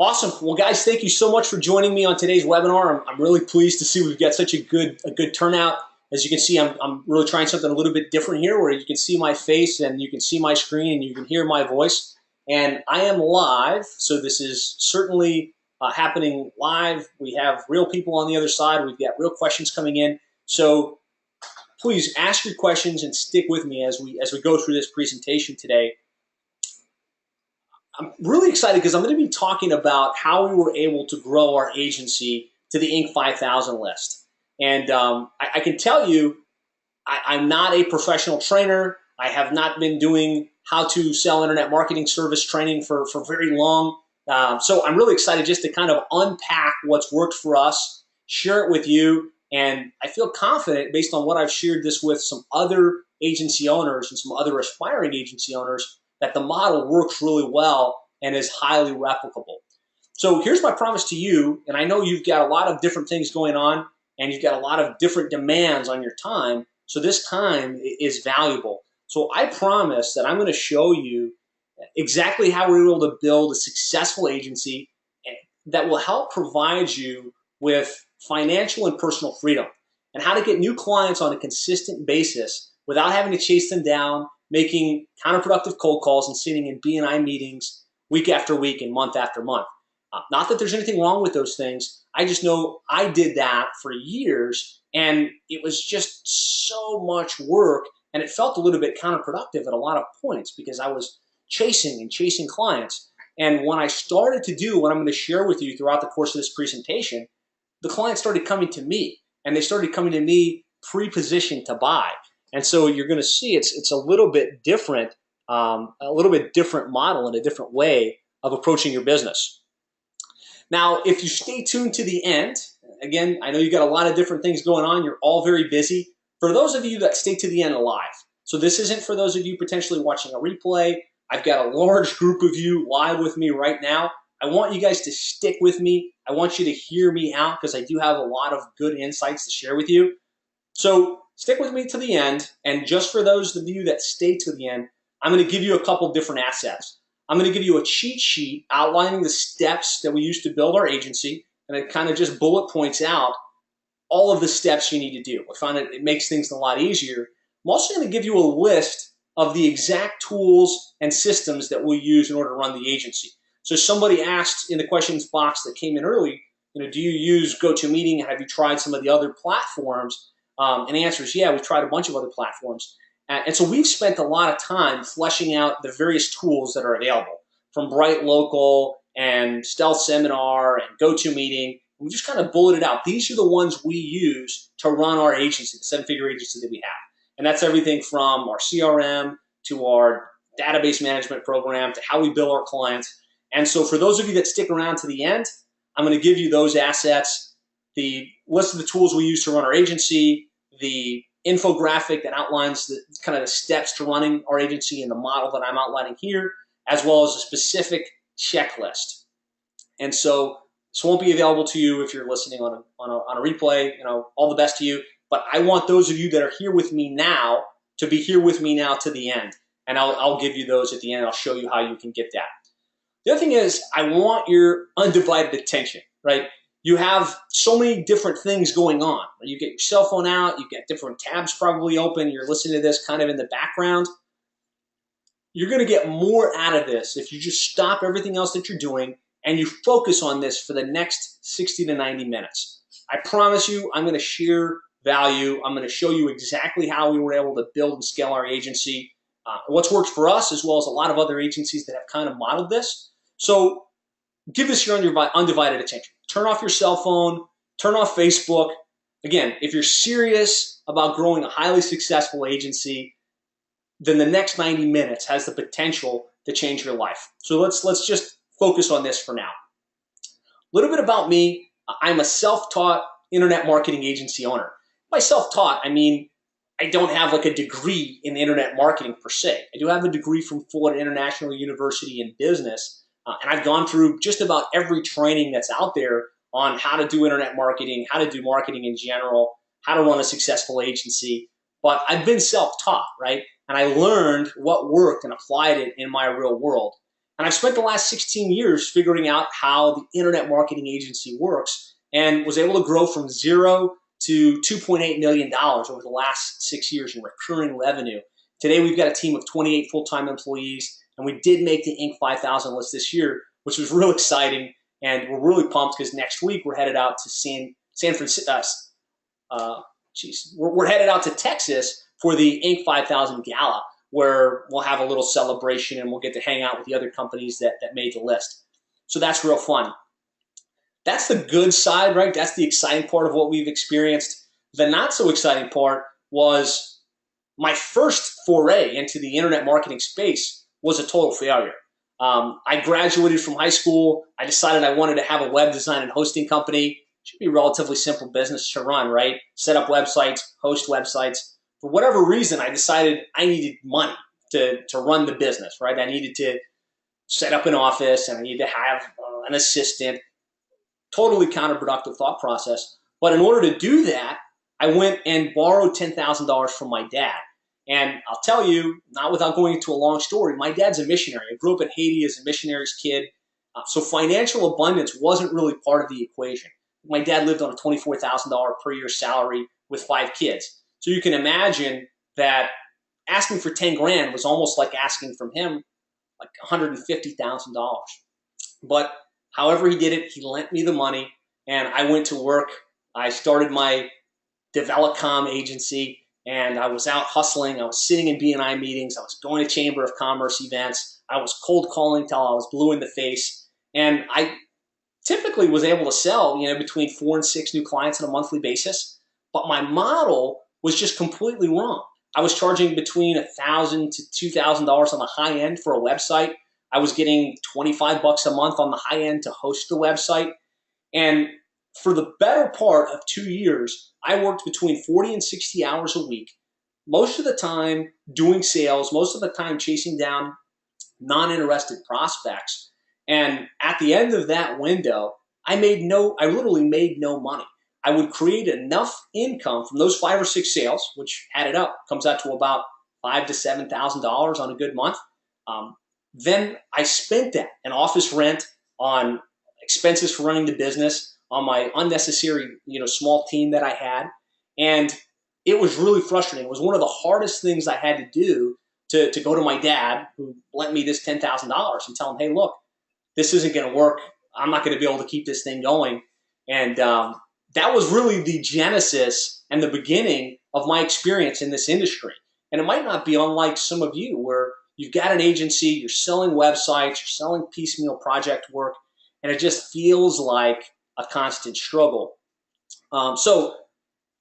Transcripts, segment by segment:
Awesome. Well, guys, thank you so much for joining me on today's webinar. I'm really pleased to see we've got such a good turnout. As you can see, I'm really trying something a little bit different here where you can see my face and you can see my screen and you can hear my voice. And I am live, so this is certainly happening live. We have real people on the other side. We've got real questions coming in. So please ask your questions and stick with me as we go through this presentation today. I'm really excited because I'm going to be talking about how we were able to grow our agency to the Inc. 5000 list. And I can tell you, I'm not a professional trainer. I have not been doing how to sell internet marketing service training for very long. So I'm really excited just to kind of unpack what's worked for us, share it with you, and I feel confident based on what I've shared this with some other agency owners and some other aspiring agency owners that the model works really well and is highly replicable. So here's my promise to you, and I know you've got a lot of different things going on and you've got a lot of different demands on your time, so this time is valuable. So I promise that I'm going to show you exactly how we're able to build a successful agency that will help provide you with financial and personal freedom and how to get new clients on a consistent basis without having to chase them down, making counterproductive cold calls and sitting in B&I meetings week after week and month after month. Not that there's anything wrong with those things. I just know I did that for years and it was just so much work and it felt a little bit counterproductive at a lot of points because I was chasing clients. And when I started to do what I'm going to share with you throughout the course of this presentation, the clients started coming to me and they started coming to me pre-positioned to buy. And so you're going to see it's a little bit different model and a different way of approaching your business. Now, if you stay tuned to the end, again, I know you got a lot of different things going on. You're all very busy. For those of you that stay to the end live, so this isn't for those of you potentially watching a replay. I've got a large group of you live with me right now. I want you guys to stick with me. I want you to hear me out because I do have a lot of good insights to share with you. So stick with me to the end, and just for those of you that stay to the end, I'm going to give you a couple different assets. I'm going to give you a cheat sheet outlining the steps that we use to build our agency, and it kind of just bullet points out all of the steps you need to do. I find it makes things a lot easier. I'm also going to give you a list of the exact tools and systems that we use in order to run the agency. So somebody asked in the questions box that came in early, do you use GoToMeeting? Have you tried some of the other platforms? And the answer is, yeah, we've tried a bunch of other platforms. And so we've spent a lot of time fleshing out the various tools that are available from Bright Local and Stealth Seminar and GoToMeeting. We just kind of bulleted out. These are the ones we use to run our agency, the seven-figure agency that we have. And that's everything from our CRM to our database management program to how we bill our clients. And so for those of you that stick around to the end, I'm going to give you those assets, the list of the tools we use to run our agency, the infographic that outlines the kind of the steps to running our agency and the model that I'm outlining here, as well as a specific checklist. And so this won't be available to you if you're listening on a replay. All the best to you. But I want those of you that are here with me now to be here with me now to the end. And I'll give you those at the end. I'll show you how you can get that. The other thing is I want your undivided attention, right? You have so many different things going on. You get your cell phone out, you get different tabs probably open, you're listening to this kind of in the background. You're going to get more out of this if you just stop everything else that you're doing and you focus on this for the next 60 to 90 minutes. I promise you, I'm going to share value. I'm going to show you exactly how we were able to build and scale our agency, what's worked for us, as well as a lot of other agencies that have kind of modeled this. So give this your undivided attention. Turn off your cell phone, turn off Facebook. Again, if you're serious about growing a highly successful agency, then the next 90 minutes has the potential to change your life. So let's just focus on this for now. A little bit about me. I'm a self-taught internet marketing agency owner. By self-taught, I mean I don't have like a degree in internet marketing per se. I do have a degree from Florida International University in business. And I've gone through just about every training that's out there on how to do internet marketing, how to do marketing in general, how to run a successful agency. But I've been self-taught, right? And I learned what worked and applied it in my real world. And I've spent the last 16 years figuring out how the internet marketing agency works and was able to grow from zero to $2.8 million over the last 6 years in recurring revenue. Today, we've got a team of 28 full-time employees, and we did make the Inc. 5000 list this year, which was real exciting. And we're really pumped because next week we're headed out to San Francisco. We're headed out to Texas for the Inc. 5000 Gala, where we'll have a little celebration and we'll get to hang out with the other companies that made the list. So that's real fun. That's the good side, right? That's the exciting part of what we've experienced. The not so exciting part was my first foray into the internet marketing space was a total failure. I graduated from high school. I decided I wanted to have a web design and hosting company. It should be a relatively simple business to run, right? Set up websites, host websites. For whatever reason, I decided I needed money to run the business, right? I needed to set up an office and I needed to have an assistant. Totally counterproductive thought process. But in order to do that, I went and borrowed $10,000 from my dad. And I'll tell you, not without going into a long story, my dad's a missionary. I grew up in Haiti as a missionary's kid. So financial abundance wasn't really part of the equation. My dad lived on a $24,000 per year salary with 5 kids. So you can imagine that asking for 10 grand was almost like asking from him like $150,000. But however he did it, he lent me the money and I went to work. I started my Developcom agency and I was out hustling. I was sitting in B&I meetings. I was going to Chamber of Commerce events. I was cold calling till I was blue in the face. And I typically was able to sell, between 4 and 6 new clients on a monthly basis. But my model was just completely wrong. I was charging between $1,000 to $2,000 on the high end for a website. I was getting $25 a month on the high end to host the website. And for the better part of 2 years, I worked between 40 and 60 hours a week, most of the time doing sales, most of the time chasing down non-interested prospects. And at the end of that window, I literally made no money. I would create enough income from those 5 or 6 sales, which added up, comes out to about $5,000 to $7,000 on a good month. Then I spent that in office rent, on expenses for running the business, on my unnecessary, small team that I had. And it was really frustrating. It was one of the hardest things I had to do to go to my dad, who lent me this $10,000, and tell him, hey, look, this isn't going to work. I'm not going to be able to keep this thing going. And that was really the genesis and the beginning of my experience in this industry. And it might not be unlike some of you, where you've got an agency, you're selling websites, you're selling piecemeal project work, and it just feels like a constant struggle. So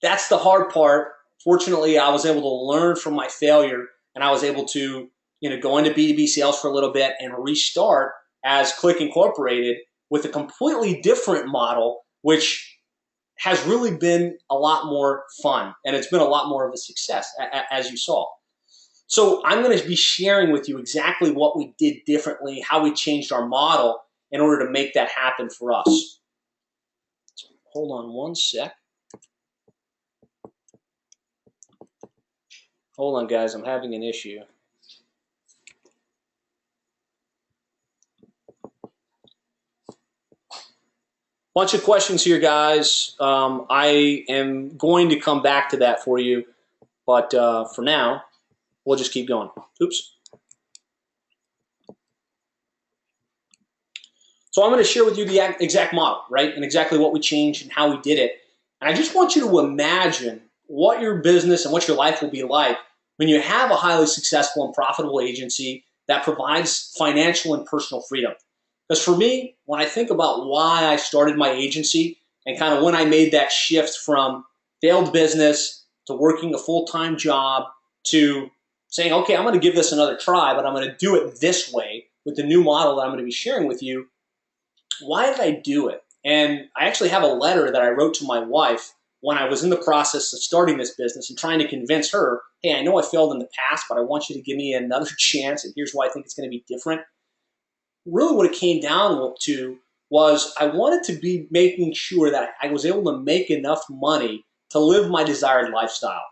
that's the hard part. Fortunately, I was able to learn from my failure, and I was able to go into B2B sales for a little bit and restart as Click Incorporated with a completely different model, which has really been a lot more fun, and it's been a lot more of a success, as you saw. So I'm going to be sharing with you exactly what we did differently, how we changed our model in order to make that happen for us. Hold on one sec. Hold on, guys. I'm having an issue. Bunch of questions here, guys. I am going to come back to that for you, but for now, we'll just keep going. Oops. So I'm going to share with you the exact model, right, and exactly what we changed and how we did it. And I just want you to imagine what your business and what your life will be like when you have a highly successful and profitable agency that provides financial and personal freedom. Because for me, when I think about why I started my agency and kind of when I made that shift from failed business to working a full-time job to saying, okay, I'm going to give this another try, but I'm going to do it this way with the new model that I'm going to be sharing with you. Why did I do it? And I actually have a letter that I wrote to my wife when I was in the process of starting this business and trying to convince her, hey, I know I failed in the past, but I want you to give me another chance, and here's why I think it's going to be different. Really what it came down to was I wanted to be making sure that I was able to make enough money to live my desired lifestyle.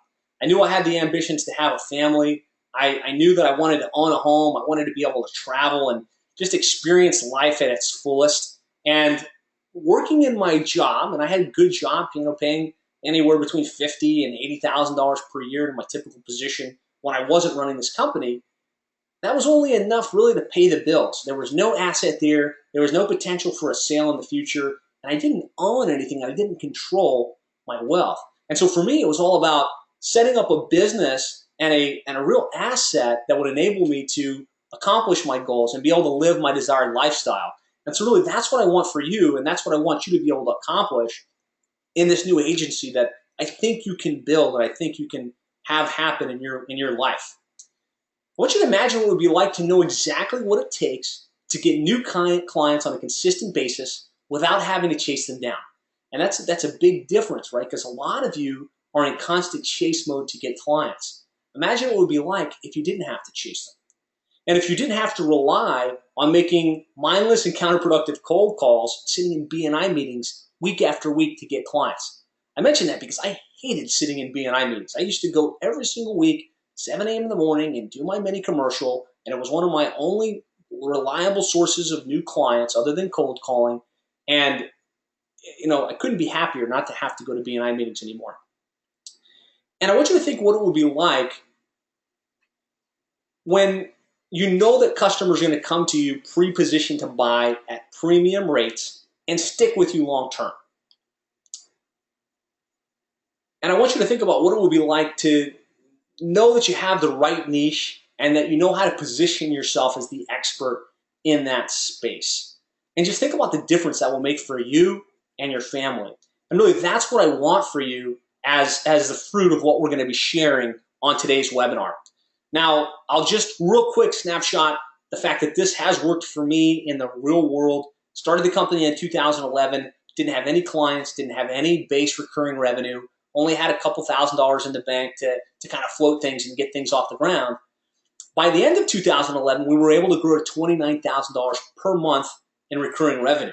I knew I had the ambitions to have a family. I knew that I wanted to own a home. I wanted to be able to travel and just experience life at its fullest. And working in my job, and I had a good job, paying anywhere between $50,000 and $80,000 per year in my typical position when I wasn't running this company. That was only enough really to pay the bills. There was no asset there. There was no potential for a sale in the future. And I didn't own anything. I didn't control my wealth. And so for me, it was all about setting up a business and a real asset that would enable me to accomplish my goals and be able to live my desired lifestyle. And so really that's what I want for you, and that's what I want you to be able to accomplish in this new agency that I think you can build and I think you can have happen in your life. I want you to imagine what it would be like to know exactly what it takes to get new clients on a consistent basis without having to chase them down. And that's a big difference, right? Because a lot of you are in constant chase mode to get clients. Imagine what it would be like if you didn't have to chase them. And if you didn't have to rely on making mindless and counterproductive cold calls, sitting in B&I meetings week after week to get clients. I mention that because I hated sitting in B&I meetings. I used to go every single week, 7 a.m. in the morning, and do my mini commercial, and it was one of my only reliable sources of new clients other than cold calling. And I couldn't be happier not to have to go to B&I meetings anymore. And I want you to think what it would be like when you know that customers are going to come to you pre-positioned to buy at premium rates and stick with you long term. And I want you to think about what it would be like to know that you have the right niche and that you know how to position yourself as the expert in that space. And just think about the difference that will make for you and your family. And really, that's what I want for you as the fruit of what we're going to be sharing on today's webinar. Now, I'll just real quick snapshot the fact that this has worked for me in the real world. Started the company in 2011, didn't have any clients, didn't have any base recurring revenue, only had a couple $1,000s in the bank to kind of float things and get things off the ground. By the end of 2011, we were able to grow to $29,000 per month in recurring revenue. And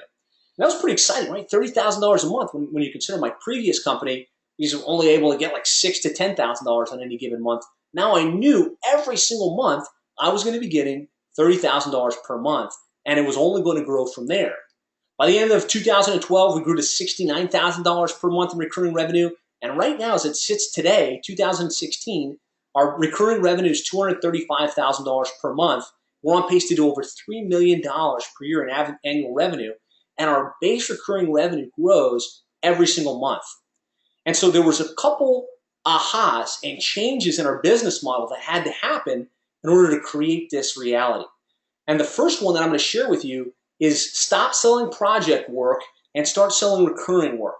that was pretty exciting, right? $30,000 a month when you consider my previous company, we were only able to get like $6,000 to $10,000 on any given month. Now I knew every single month I was going to be getting $30,000 per month, and it was only going to grow from there. By the end of 2012, we grew to $69,000 per month in recurring revenue. And right now, as it sits today, 2016, our recurring revenue is $235,000 per month. We're on pace to do over $3 million per year in annual revenue. And our base recurring revenue grows every single month. And so there was a couple ahas and changes in our business model that had to happen in order to create this reality. And the first one that I'm going to share with you is stop selling project work and start selling recurring work.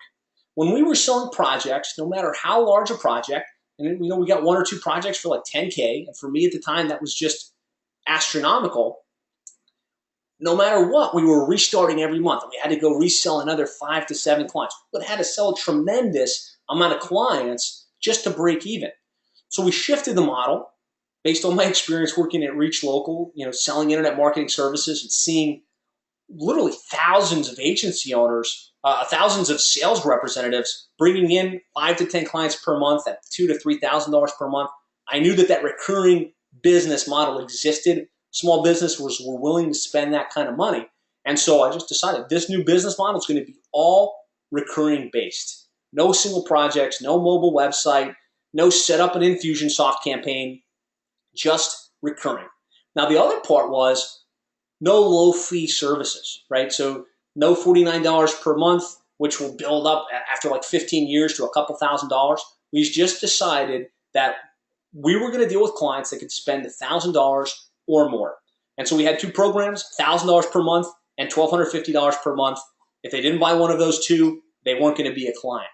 When we were selling projects, no matter how large a project, and we got 1 or 2 projects for like $10K, and for me at the time that was just astronomical. No matter what, we were restarting every month. We had to go resell another 5 to 7 clients. We had to sell a tremendous amount of clients just to break even. So we shifted the model based on my experience working at Reach Local, selling internet marketing services and seeing literally thousands of agency owners, thousands of sales representatives bringing in 5 to 10 clients per month at $2,000 to $3,000 per month. I knew that recurring business model existed. Small businesses were willing to spend that kind of money. And so I just decided this new business model is going to be all recurring based. No single projects, no mobile website, no set up an Infusionsoft campaign, just recurring. Now the other part was no low fee services, right? So no $49 per month, which will build up after like 15 years to a couple $1,000s. We just decided that we were going to deal with clients that could spend $1,000 or more. And so we had 2 programs, $1,000 per month and $1,250 per month. If they didn't buy one of those 2, they weren't going to be a client.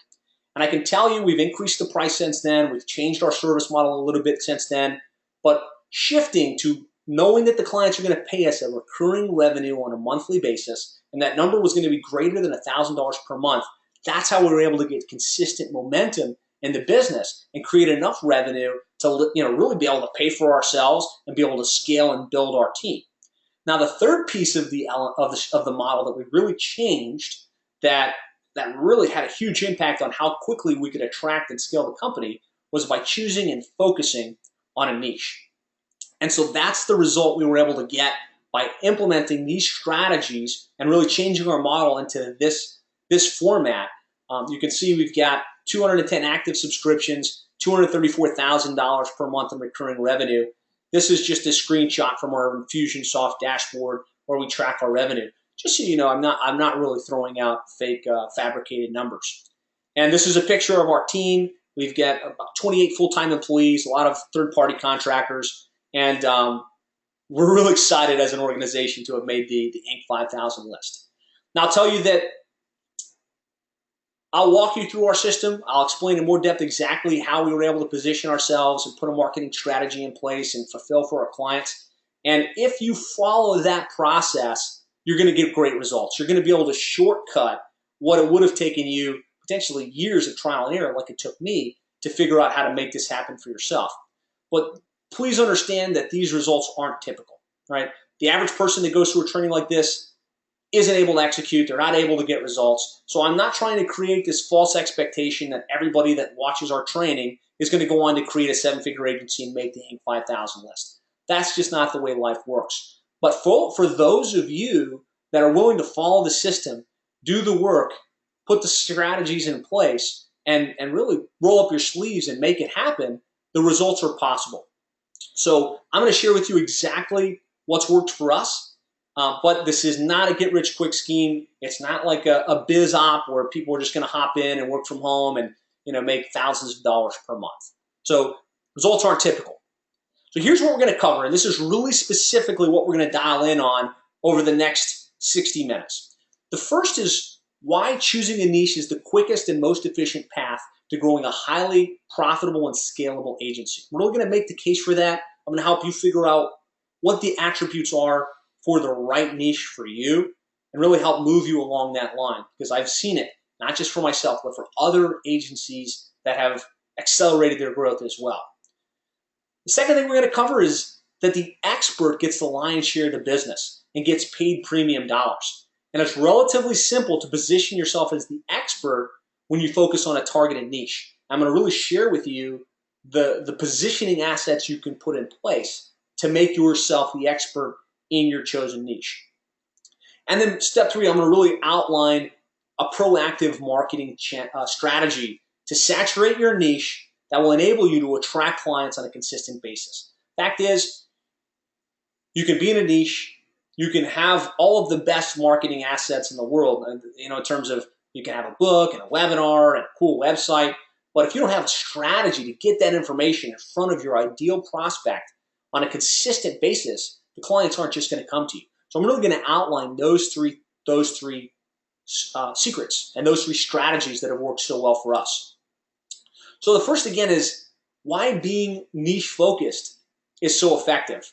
And I can tell you we've increased the price since then. We've changed our service model a little bit since then. But shifting to knowing that the clients are going to pay us a recurring revenue on a monthly basis, and that number was going to be greater than $1,000 per month, that's how we were able to get consistent momentum in the business and create enough revenue to really be able to pay for ourselves and be able to scale and build our team. Now, the third piece of the model that we really changed that really had a huge impact on how quickly we could attract and scale the company was by choosing and focusing on a niche. And so that's the result we were able to get by implementing these strategies and really changing our model into this format. You can see we've got 210 active subscriptions, $234,000 per month in recurring revenue. This is just a screenshot from our Infusionsoft dashboard where we track our revenue. Just so you know, I'm not really throwing out fake fabricated numbers. And this is a picture of our team. We've got about 28 full-time employees, a lot of third-party contractors, and we're really excited as an organization to have made the Inc. 5000 list. Now, I'll tell you that I'll walk you through our system. I'll explain in more depth exactly how we were able to position ourselves and put a marketing strategy in place and fulfill for our clients. And if you follow that process, you're going to get great results. You're going to be able to shortcut what it would have taken you potentially years of trial and error, like it took me, to figure out how to make this happen for yourself. But please understand that these results aren't typical, right? The average person that goes through a training like this isn't able to execute. They're not able to get results. So I'm not trying to create this false expectation that everybody that watches our training is going to go on to create a seven-figure agency and make the Inc. 5000 list. That's just not the way life works. But for those of you that are willing to follow the system, do the work, put the strategies in place, and really roll up your sleeves and make it happen, the results are possible. So I'm going to share with you exactly what's worked for us. But this is not a get-rich-quick scheme. It's not like a biz op where people are just going to hop in and work from home and make thousands of dollars per month. So results aren't typical. So here's what we're going to cover, and this is really specifically what we're going to dial in on over the next 60 minutes. The first is why choosing a niche is the quickest and most efficient path to growing a highly profitable and scalable agency. We're really going to make the case for that. I'm going to help you figure out what the attributes are for the right niche for you and really help move you along that line, because I've seen it, not just for myself, but for other agencies that have accelerated their growth as well. The second thing we're going to cover is that the expert gets the lion's share of the business and gets paid premium dollars. And it's relatively simple to position yourself as the expert when you focus on a targeted niche. I'm going to really share with you the positioning assets you can put in place to make yourself the expert in your chosen niche. And then step 3, I'm going to really outline a proactive marketing strategy to saturate your niche that will enable you to attract clients on a consistent basis. Fact is, you can be in a niche, you can have all of the best marketing assets in the world, in terms of you can have a book and a webinar and a cool website, but if you don't have a strategy to get that information in front of your ideal prospect on a consistent basis, the clients aren't just going to come to you. So I'm really going to outline those three secrets and those 3 strategies that have worked so well for us. So the first, again, is why being niche focused is so effective.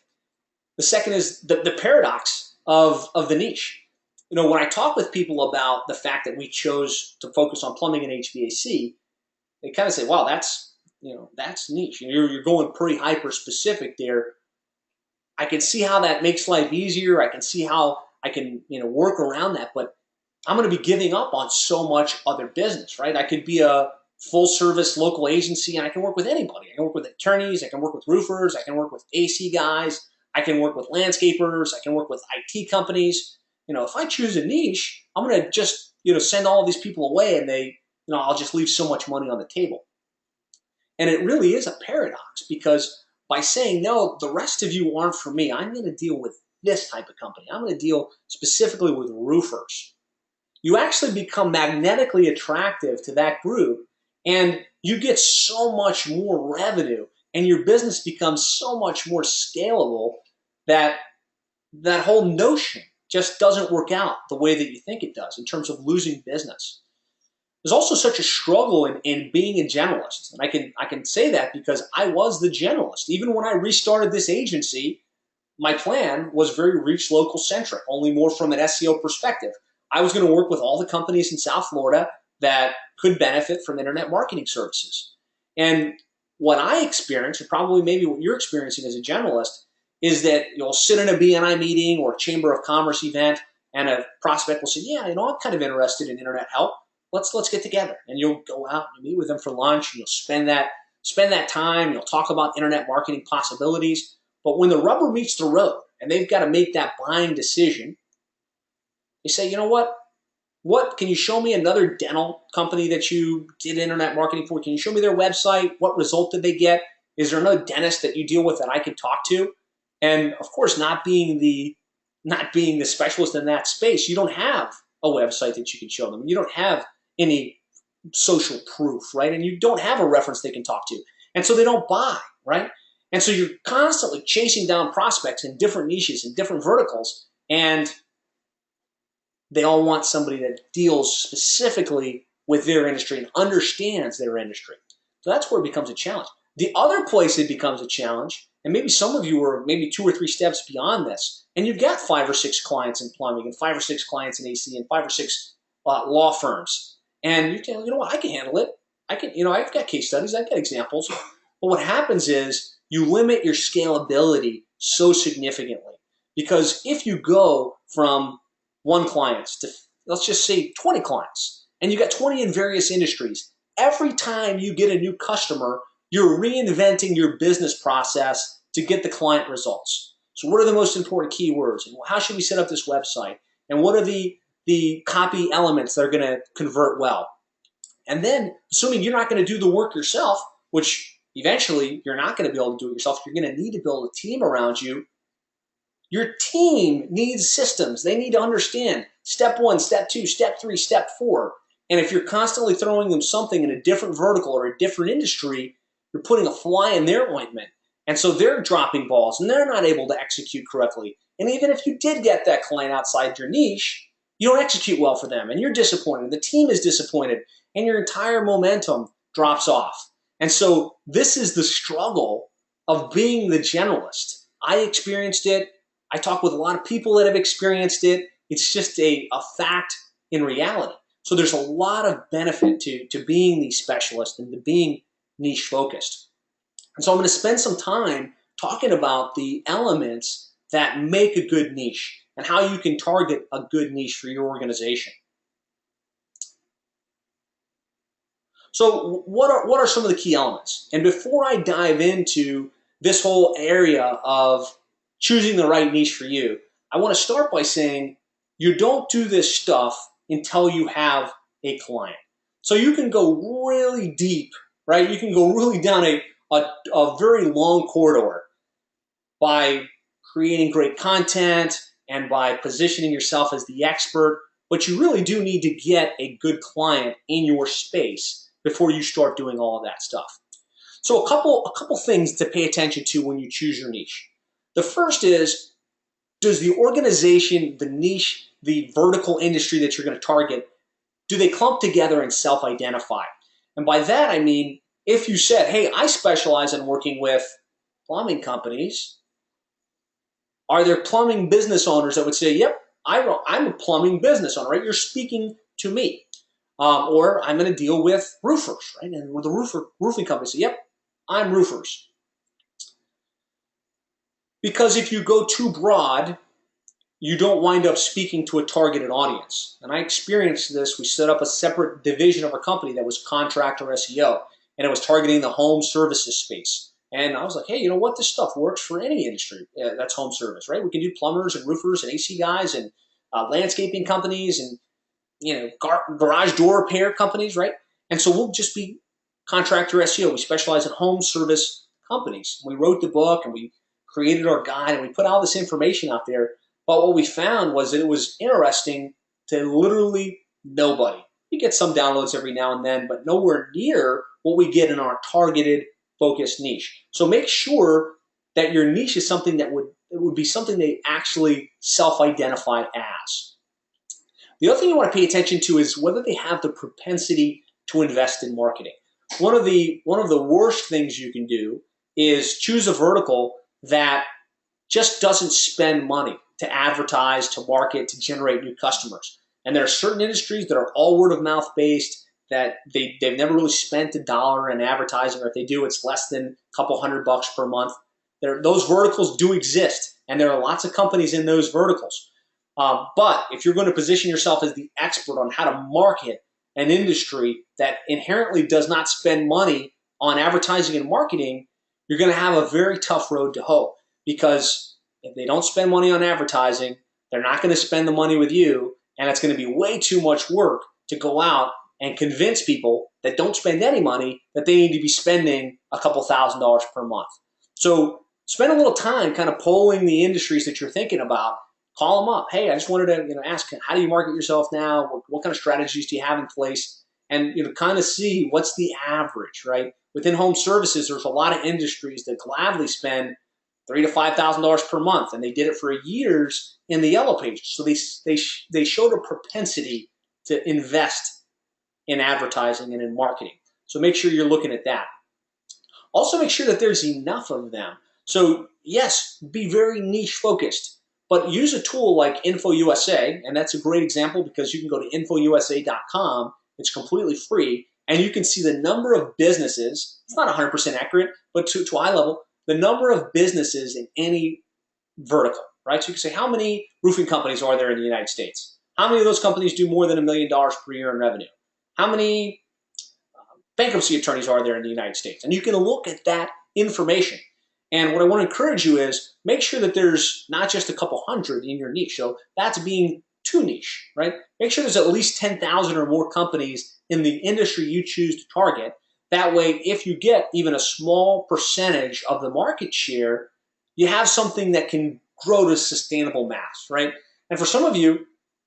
The second is the paradox of the niche. When I talk with people about the fact that we chose to focus on plumbing and HVAC, they kind of say, "Wow, that's niche. You're going pretty hyper specific there." I can see how that makes life easier. I can see how I can, work around that, but I'm going to be giving up on so much other business, right? I could be a full service local agency and I can work with anybody. I can work with attorneys. I can work with roofers. I can work with AC guys. I can work with landscapers. I can work with IT companies. If I choose a niche, I'm going to just, send all of these people away and I'll just leave so much money on the table. And it really is a paradox, because by saying, no, the rest of you aren't for me, I'm going to deal with this type of company. I'm going to deal specifically with roofers. You actually become magnetically attractive to that group, and you get so much more revenue, and your business becomes so much more scalable that that whole notion just doesn't work out the way that you think it does in terms of losing business. There's also such a struggle in being a generalist. And I can say that because I was the generalist. Even when I restarted this agency, my plan was very reach local centric, only more from an SEO perspective. I was going to work with all the companies in South Florida that could benefit from internet marketing services. And what I experienced, and probably maybe what you're experiencing as a generalist, is that you'll sit in a BNI meeting or a Chamber of Commerce event and a prospect will say, "Yeah, I'm kind of interested in internet help. Let's get together." And you'll go out and meet with them for lunch, and you'll spend that time, you'll talk about internet marketing possibilities. But when the rubber meets the road, and they've got to make that buying decision, you say, you know what, can you show me another dental company that you did internet marketing for? Can you show me their website? What result did they get? Is there another dentist that you deal with that I can talk to? And of course, not being the specialist in that space, you don't have a website that you can show them. You don't have any social proof, right? And you don't have a reference they can talk to. And so they don't buy, right? And so you're constantly chasing down prospects in different niches and different verticals, and they all want somebody that deals specifically with their industry and understands their industry. So that's where it becomes a challenge. The other place it becomes a challenge, and maybe some of you are maybe 2 or 3 steps beyond this, and you've got 5 or 6 clients in plumbing and 5 or 6 clients in AC and 5 or 6 law firms. And you tell, you know what, I can handle it. I've got case studies, I've got examples. But what happens is you limit your scalability so significantly. Because if you go from 1 client to, let's just say, 20 clients, and you got 20 in various industries, every time you get a new customer, you're reinventing your business process to get the client results. So what are the most important keywords? And how should we set up this website? And what are the copy elements that are going to convert well? And then, assuming you're not going to do the work yourself, which eventually you're not going to be able to do it yourself, you're going to need to build a team around you. Your team needs systems. They need to understand step 1, step 2, step 3, step 4. And if you're constantly throwing them something in a different vertical or a different industry, you're putting a fly in their ointment. And so they're dropping balls and they're not able to execute correctly. And even if you did get that client outside your niche, you don't execute well for them and you're disappointed. The team is disappointed and your entire momentum drops off. And so this is the struggle of being the generalist. I experienced it. I talk with a lot of people that have experienced it. It's just a fact in reality. So there's a lot of benefit to being the specialist and to being niche focused. And so I'm going to spend some time talking about the elements that make a good niche and how you can target a good niche for your organization. So what are some of the key elements? And before I dive into this whole area of choosing the right niche for you, I want to start by saying you don't do this stuff until you have a client. So you can go really deep, right? You can go really down a very long corridor by creating great content and by positioning yourself as the expert, but you really do need to get a good client in your space before you start doing all of that stuff. So a couple things to pay attention to when you choose your niche. The first is, does the organization, the niche, the vertical industry that you're going to target, do they clump together and self-identify? And by that I mean, if you said, hey, I specialize in working with plumbing companies, are there plumbing business owners that would say, yep, I'm a plumbing business owner, right? You're speaking to me. Or I'm going to deal with roofers, right? And the roofing company say, yep, I'm roofers. Because if you go too broad, you don't wind up speaking to a targeted audience. And I experienced this. We set up a separate division of our company that was contractor SEO, and it was targeting the home services space. And I was like, hey, you know what? This stuff works for any industry that's home service, right? We can do plumbers and roofers and AC guys and landscaping companies and garage door repair companies, right? And so we'll just be contractor SEO. We specialize in home service companies. We wrote the book and we created our guide and we put all this information out there. But what we found was that it was interesting to literally nobody. You get some downloads every now and then, but nowhere near what we get in our targeted focused niche. So make sure that your niche is something that would be something they actually self-identify as. The other thing you want to pay attention to is whether they have the propensity to invest in marketing. One of the worst things you can do is choose a vertical that just doesn't spend money to advertise, to market, to generate new customers. And there are certain industries that are all word of mouth based, that they've never really spent $1 in advertising, or if they do, it's less than a couple $100 per month. Those verticals do exist, and there are lots of companies in those verticals. But if you're going to position yourself as the expert on how to market an industry that inherently does not spend money on advertising and marketing, you're going to have a very tough road to hoe, because if they don't spend money on advertising, they're not going to spend the money with you, and it's going to be way too much work to go out and convince people that don't spend any money that they need to be spending a couple $1,000s per month. So spend a little time kind of polling the industries that you're thinking about. Call them up. Hey, I just wanted to ask, how do you market yourself now? What kind of strategies do you have in place? And kind of see what's the average, right? Within home services, there's a lot of industries that gladly spend $3,000 to $5,000 per month, and they did it for years in the yellow pages. So they showed a propensity to invest in advertising and in marketing. So make sure you're looking at that. Also, make sure that there's enough of them. So yes, be very niche focused, but use a tool like InfoUSA, and that's a great example because you can go to infousa.com. It's completely free, and you can see the number of businesses. It's not 100% accurate, but to a high level, the number of businesses in any vertical, right? So you can say, how many roofing companies are there in the United States? How many of those companies do more than $1 million per year in revenue? How many bankruptcy attorneys are there in the United States? And you can look at that information. And what I want to encourage you is make sure that there's not just a couple hundred in your niche. So that's being too niche, right? Make sure there's at least 10,000 or more companies in the industry you choose to target. That way, if you get even a small percentage of the market share, you have something that can grow to sustainable mass, right? And for some of you,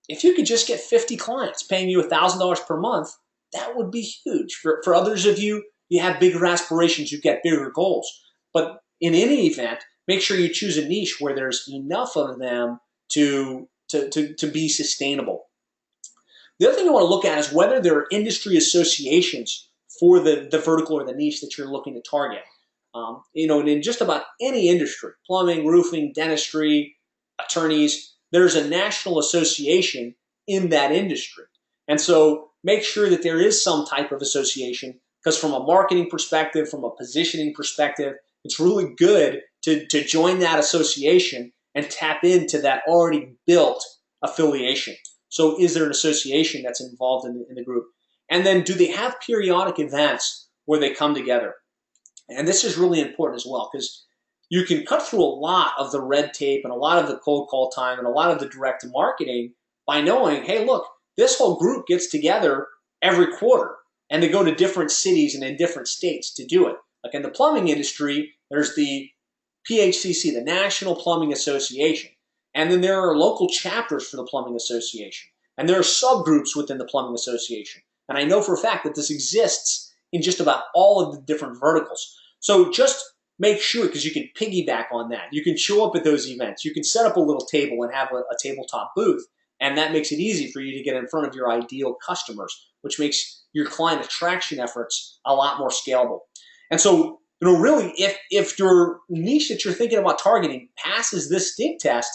if you could just get 50 clients paying you $1,000 per month, that would be huge. For others of you, you have bigger aspirations, you get bigger goals. But in any event, make sure you choose a niche where there's enough of them to be sustainable. The other thing you want to look at is whether there are industry associations for the vertical or the niche that you're looking to target. And in just about any industry, plumbing, roofing, dentistry, attorneys, there's a national association in that industry. And so make sure that there is some type of association, because from a marketing perspective, from a positioning perspective, it's really good to join that association and tap into that already built affiliation. So is there an association that's involved in the group? And then do they have periodic events where they come together? And this is really important as well, because you can cut through a lot of the red tape and a lot of the cold call time and a lot of the direct marketing by knowing, hey, look, this whole group gets together every quarter and they go to different cities and in different states to do it. Like in the plumbing industry, there's the PHCC, the National Plumbing Association. And then there are local chapters for the Plumbing Association. And there are subgroups within the Plumbing Association. And I know for a fact that this exists in just about all of the different verticals. So just make sure, because you can piggyback on that. You can show up at those events. You can set up a little table and have a tabletop booth. And that makes it easy for you to get in front of your ideal customers, which makes your client attraction efforts a lot more scalable. And so, really, if your niche that you're thinking about targeting passes this stink test,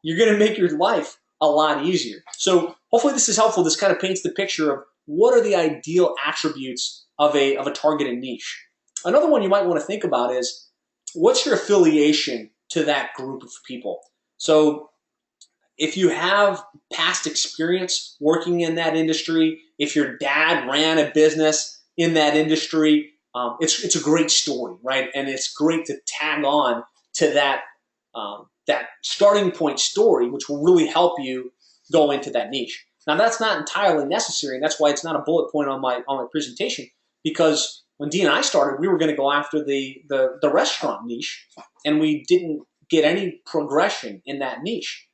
you're going to make your life a lot easier. So hopefully this is helpful. This kind of paints the picture of what are the ideal attributes of a targeted niche. Another one you might want to think about is, what's your affiliation to that group of people? So if you have past experience working in that industry, if your dad ran a business in that industry, it's a great story, right? And it's great to tag on to that starting point story, which will really help you go into that niche. Now, that's not entirely necessary, and that's why it's not a bullet point on my presentation, because when Dee and I started, we were going to go after the restaurant niche, and we didn't get any progression in that niche.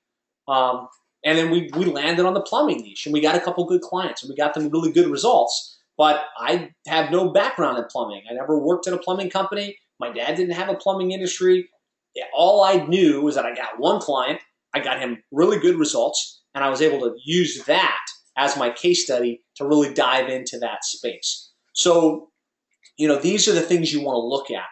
And then we landed on the plumbing niche, and we got a couple good clients, and we got them really good results. But I have no background in plumbing. I never worked at a plumbing company. My dad didn't have a plumbing industry. All I knew was that I got one client, I got him really good results, and I was able to use that as my case study to really dive into that space. So, these are the things you want to look at.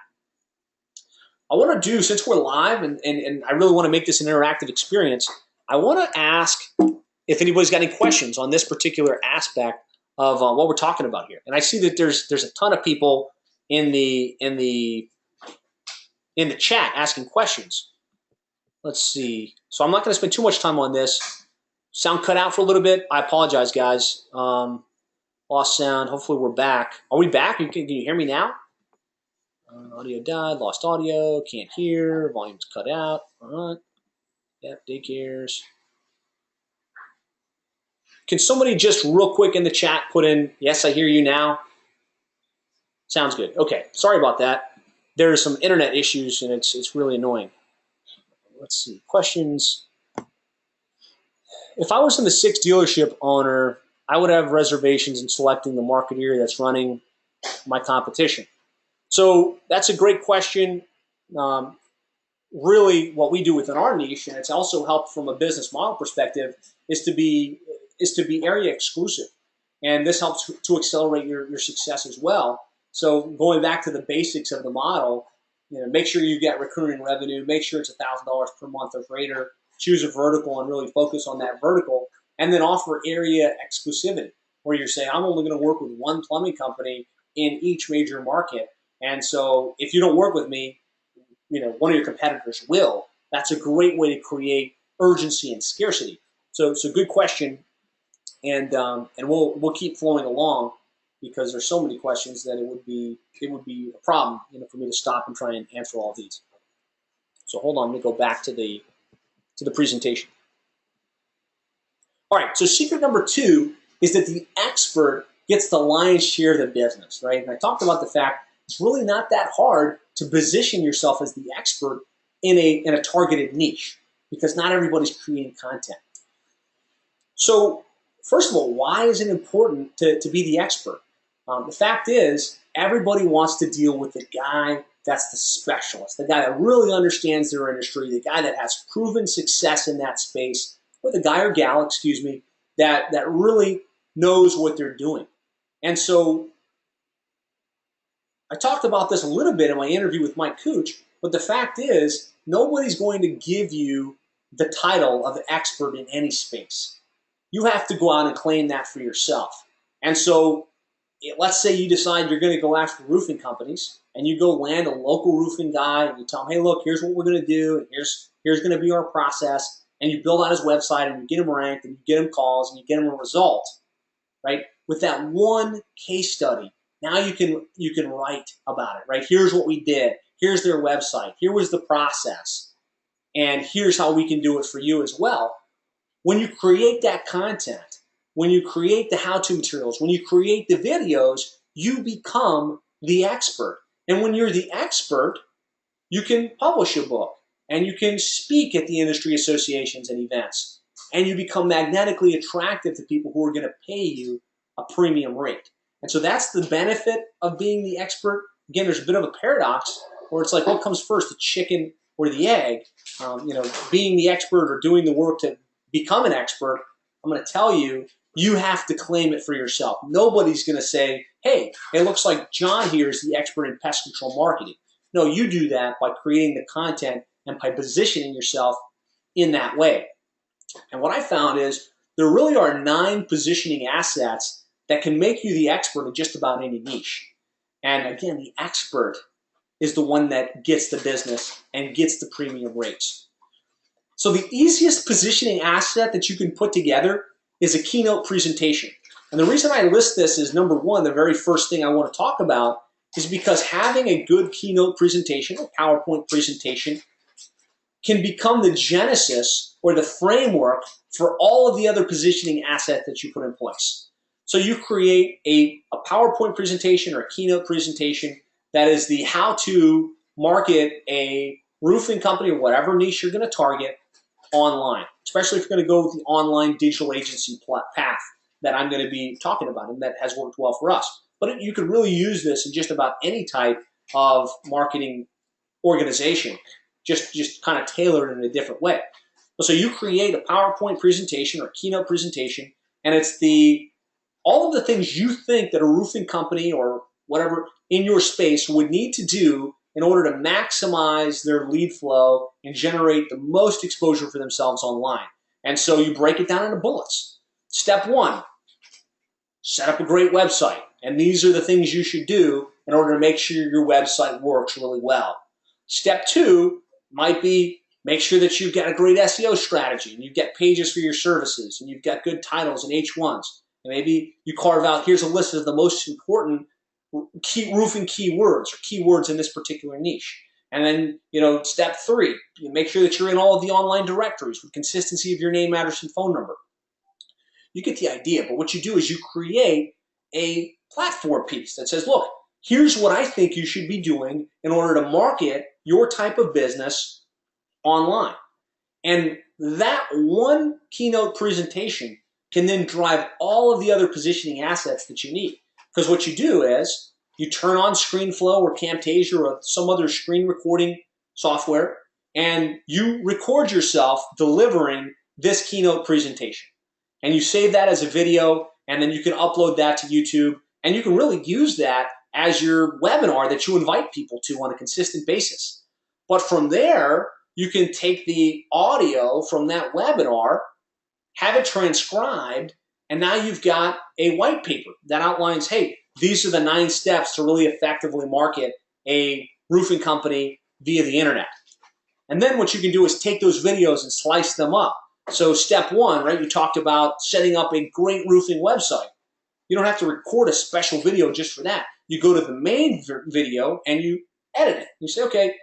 I want to do, since we're live and I really want to make this an interactive experience, I want to ask if anybody's got any questions on this particular aspect of what we're talking about here. And I see that there's a ton of people in the chat asking questions. Let's see. So I'm not going to spend too much time on this. Sound cut out for a little bit. I apologize, guys. Lost sound. Hopefully we're back. Are we back? Can you hear me now? Audio died. Lost audio. Can't hear. Volume's cut out. All right. Yep, daycares. Can somebody just real quick in the chat put in, yes, I hear you now? Sounds good. Okay, sorry about that. There are some internet issues, and it's really annoying. Let's see, questions. If I was in the sixth dealership owner, I would have reservations in selecting the marketeer that's running my competition. So that's a great question. Um, Really, what we do within our niche, and it's also helped from a business model perspective, is to be area exclusive, and this helps to accelerate your success as well. So going back to the basics of the model, make sure you get recurring revenue, make sure it's $1,000 per month or greater, choose a vertical and really focus on that vertical, and then offer area exclusivity, where you're saying, I'm only going to work with one plumbing company in each major market, and so if you don't work with me, one of your competitors will. That's a great way to create urgency and scarcity. So good question, and we'll keep flowing along because there's so many questions that it would be a problem, for me to stop and try and answer all of these. So hold on, let me go back to the presentation. All right, so secret number 2 is that the expert gets the lion's share of the business, right? And I talked about the fact it's really not that hard to position yourself as the expert in a targeted niche, because not everybody's creating content. So first of all, why is it important to be the expert? The fact is, everybody wants to deal with the guy that's the specialist, the guy that really understands their industry, the guy that has proven success in that space, or the guy or gal, excuse me, that really knows what they're doing. And so I talked about this a little bit in my interview with Mike Cooch, but the fact is, nobody's going to give you the title of expert in any space. You have to go out and claim that for yourself. And so let's say you decide you're going to go after roofing companies, and you go land a local roofing guy, and you tell him, hey, look, here's what we're going to do, and here's going to be our process, and you build out his website, and you get him ranked, and you get him calls, and you get him a result, right? With that one case study, now you can write about it, right? Here's what we did. Here's their website. Here was the process. And here's how we can do it for you as well. When you create that content, when you create the how-to materials, when you create the videos, you become the expert. And when you're the expert, you can publish a book, and you can speak at the industry associations and events, and you become magnetically attractive to people who are going to pay you a premium rate. And so that's the benefit of being the expert. Again, there's a bit of a paradox where it's like, what comes first, the chicken or the egg? Being the expert or doing the work to become an expert, I'm going to tell you, you have to claim it for yourself. Nobody's going to say, hey, it looks like John here is the expert in pest control marketing. No, you do that by creating the content and by positioning yourself in that way. And what I found is there really are 9 positioning assets that can make you the expert in just about any niche. And again, the expert is the one that gets the business and gets the premium rates. So the easiest positioning asset that you can put together is a keynote presentation. And the reason I list this is, number 1, the very first thing I want to talk about is because having a good keynote presentation, a PowerPoint presentation, can become the genesis or the framework for all of the other positioning assets that you put in place. So you create a PowerPoint presentation or a keynote presentation that is the how to market a roofing company or whatever niche you're going to target online, especially if you're going to go with the online digital agency path that I'm going to be talking about and that has worked well for us. But you could really use this in just about any type of marketing organization, just kind of tailored in a different way. So you create a PowerPoint presentation or a keynote presentation, and it's all of the things you think that a roofing company or whatever in your space would need to do in order to maximize their lead flow and generate the most exposure for themselves online. And so you break it down into bullets. Step 1, set up a great website. And these are the things you should do in order to make sure your website works really well. Step 2 might be make sure that you've got a great SEO strategy and you've got pages for your services and you've got good titles and H1s. And maybe you carve out, here's a list of the most important roofing keywords or keywords in this particular niche. And then, you know, step 3, you make sure that you're in all of the online directories with consistency of your name, address, and phone number. You get the idea. But what you do is you create a platform piece that says, look, here's what I think you should be doing in order to market your type of business online. And that one keynote presentation can then drive all of the other positioning assets that you need. Because what you do is you turn on ScreenFlow or Camtasia or some other screen recording software, and you record yourself delivering this keynote presentation. And you save that as a video, and then you can upload that to YouTube, and you can really use that as your webinar that you invite people to on a consistent basis. But from there, you can take the audio from that webinar, have it transcribed, and now you've got a white paper that outlines, hey, these are the 9 steps to really effectively market a roofing company via the internet. And then what you can do is take those videos and slice them up. So step 1, right, you talked about setting up a great roofing website. You don't have to record a special video just for that. You go to the main video and you edit it. You say, okay,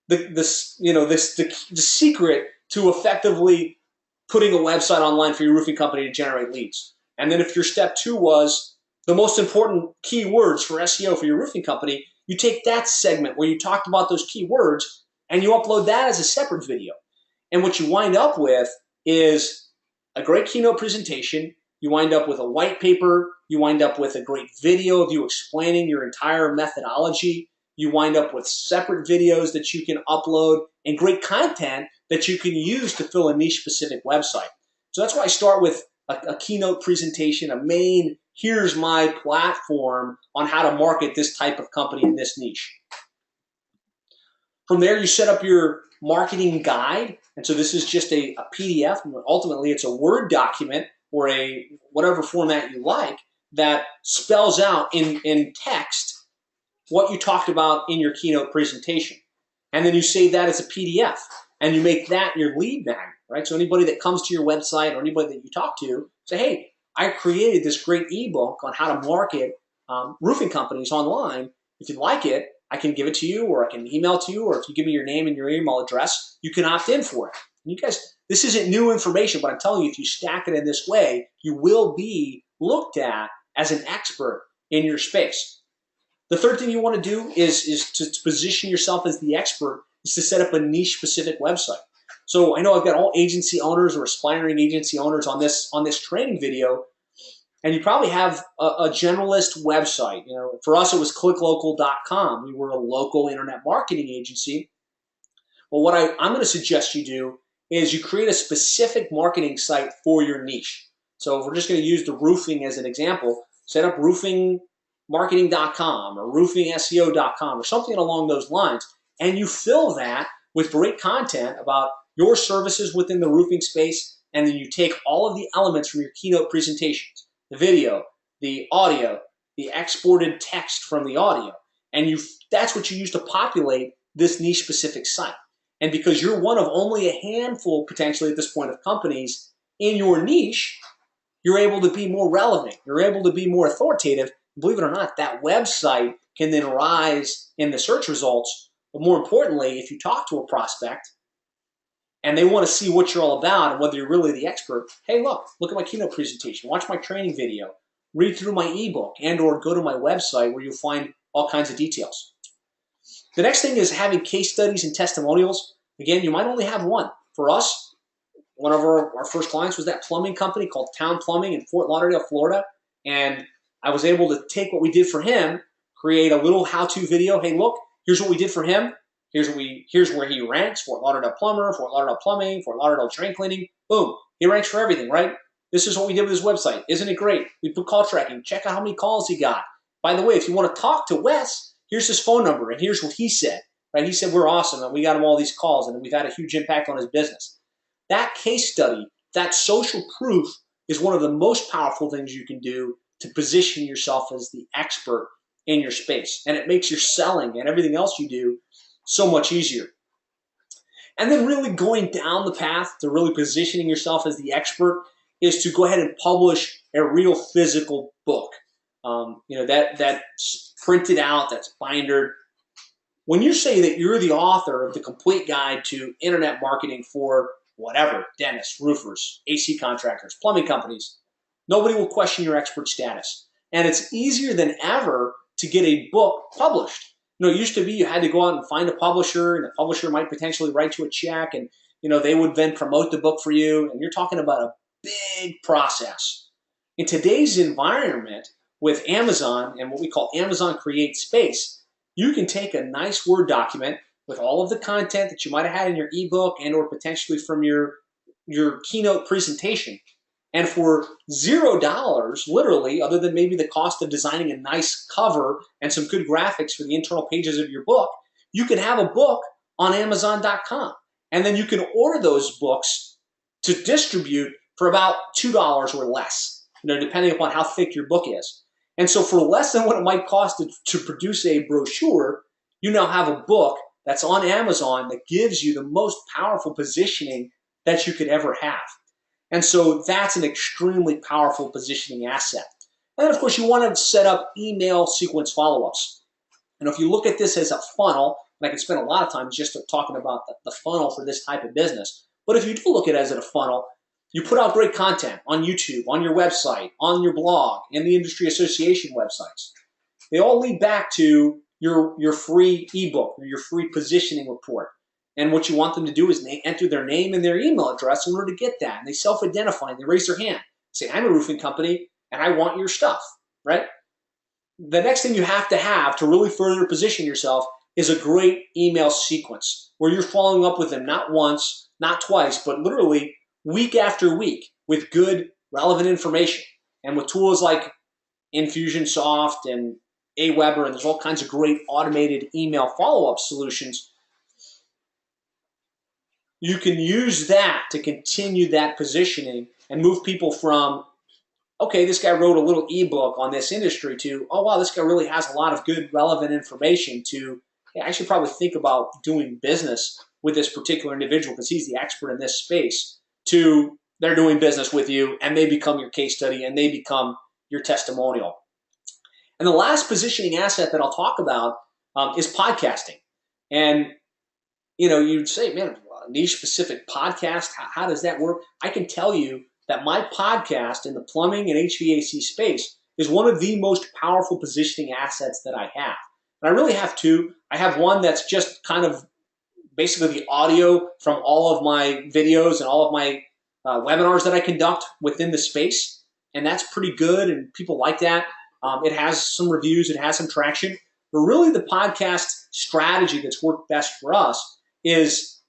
the secret to effectively putting a website online for your roofing company to generate leads. And then if your step 2 was the most important keywords for SEO for your roofing company, you take that segment where you talked about those keywords and you upload that as a separate video. And what you wind up with is a great keynote presentation. You wind up with a white paper. You wind up with a great video of you explaining your entire methodology. You wind up with separate videos that you can upload and great content that you can use to fill a niche-specific website. So that's why I start with a keynote presentation, a main, here's my platform on how to market this type of company in this niche. From there, you set up your marketing guide. And so this is just a PDF. Ultimately, it's a Word document or a whatever format you like that spells out in text what you talked about in your keynote presentation. And then you save that as a PDF and you make that your lead magnet, right? So anybody that comes to your website or anybody that you talk to, say, hey, I created this great ebook on how to market roofing companies online. If you'd like it, I can give it to you, or I can email it to you, or if you give me your name and your email address, you can opt in for it. And you guys, this isn't new information, but I'm telling you, if you stack it in this way, you will be looked at as an expert in your space. The third thing you want to do is to position yourself as the expert, is to set up a niche-specific website. So I know I've got all agency owners or aspiring agency owners on this training video, and you probably have a generalist website. You know, for us, it was clicklocal.com. We were a local internet marketing agency. Well, what I'm going to suggest you do is you create a specific marketing site for your niche. So if we're just going to use the roofing as an example, set up roofingmarketing.com or roofingseo.com or something along those lines, and you fill that with great content about your services within the roofing space, and then you take all of the elements from your keynote presentations, the video, the audio, the exported text from the audio, and that's what you use to populate this niche-specific site. And because you're one of only a handful, potentially at this point, of companies in your niche, you're able to be more relevant. You're able to be more authoritative. Believe it or not, that website can then rise in the search results. But more importantly, if you talk to a prospect and they want to see what you're all about and whether you're really the expert, hey, look at my keynote presentation, watch my training video, read through my ebook, and or go to my website where you'll find all kinds of details. The next thing is having case studies and testimonials. Again, you might only have one. For us, one of our first clients was that plumbing company called Town Plumbing in Fort Lauderdale, Florida. And I was able to take what we did for him, create a little how-to video. Hey, look, here's what we did for him. Here's where he ranks: Fort Lauderdale plumber, Fort Lauderdale plumbing, Fort Lauderdale drain cleaning. Boom, he ranks for everything, right? This is what we did with his website. Isn't it great? We put call tracking. Check out how many calls he got. By the way, if you want to talk to Wes, here's his phone number, and here's what he said. Right? He said we're awesome, and we got him all these calls, and we've had a huge impact on his business. That case study, that social proof, is one of the most powerful things you can do to position yourself as the expert in your space. And it makes your selling and everything else you do so much easier. And then really going down the path to really positioning yourself as the expert is to go ahead and publish a real physical book. That's printed out, that's bindered. When you say that you're the author of the complete guide to internet marketing for whatever, dentists, roofers, AC contractors, plumbing companies, nobody will question your expert status. And it's easier than ever to get a book published. It used to be you had to go out and find a publisher, and the publisher might potentially write you a check, and they would then promote the book for you, and you're talking about a big process. In today's environment with Amazon and what we call Amazon Create Space, you can take a nice Word document with all of the content that you might have had in your ebook and or potentially from your keynote presentation. And for $0, literally, other than maybe the cost of designing a nice cover and some good graphics for the internal pages of your book, you can have a book on Amazon.com. And then you can order those books to distribute for about $2 or less, depending upon how thick your book is. And so for less than what it might cost to produce a brochure, you now have a book that's on Amazon that gives you the most powerful positioning that you could ever have. And so that's an extremely powerful positioning asset. And then, of course, you want to set up email sequence follow-ups. And if you look at this as a funnel, and I can spend a lot of time just talking about the funnel for this type of business, but if you do look at it as a funnel, you put out great content on YouTube, on your website, on your blog, in the industry association websites. They all lead back to your free ebook or your free positioning report. And what you want them to do is enter their name and their email address in order to get that. And they self-identify and they raise their hand. Say, I'm a roofing company and I want your stuff, right? The next thing you have to really further position yourself is a great email sequence where you're following up with them not once, not twice, but literally week after week with good, relevant information. And with tools like Infusionsoft and Aweber, and there's all kinds of great automated email follow-up solutions, you can use that to continue that positioning and move people from, okay, this guy wrote a little ebook on this industry to, oh, wow, this guy really has a lot of good, relevant information to, hey, I should probably think about doing business with this particular individual because he's the expert in this space, to they're doing business with you and they become your case study and they become your testimonial. And the last positioning asset that I'll talk about is podcasting. And, you'd say, man, a niche-specific podcast, how does that work? I can tell you that my podcast in the plumbing and HVAC space is one of the most powerful positioning assets that I have. And I really have two. I have one that's just kind of basically the audio from all of my videos and all of my webinars that I conduct within the space. And that's pretty good, and people like that. It has some reviews, it has some traction. But really the podcast strategy that's worked best for us is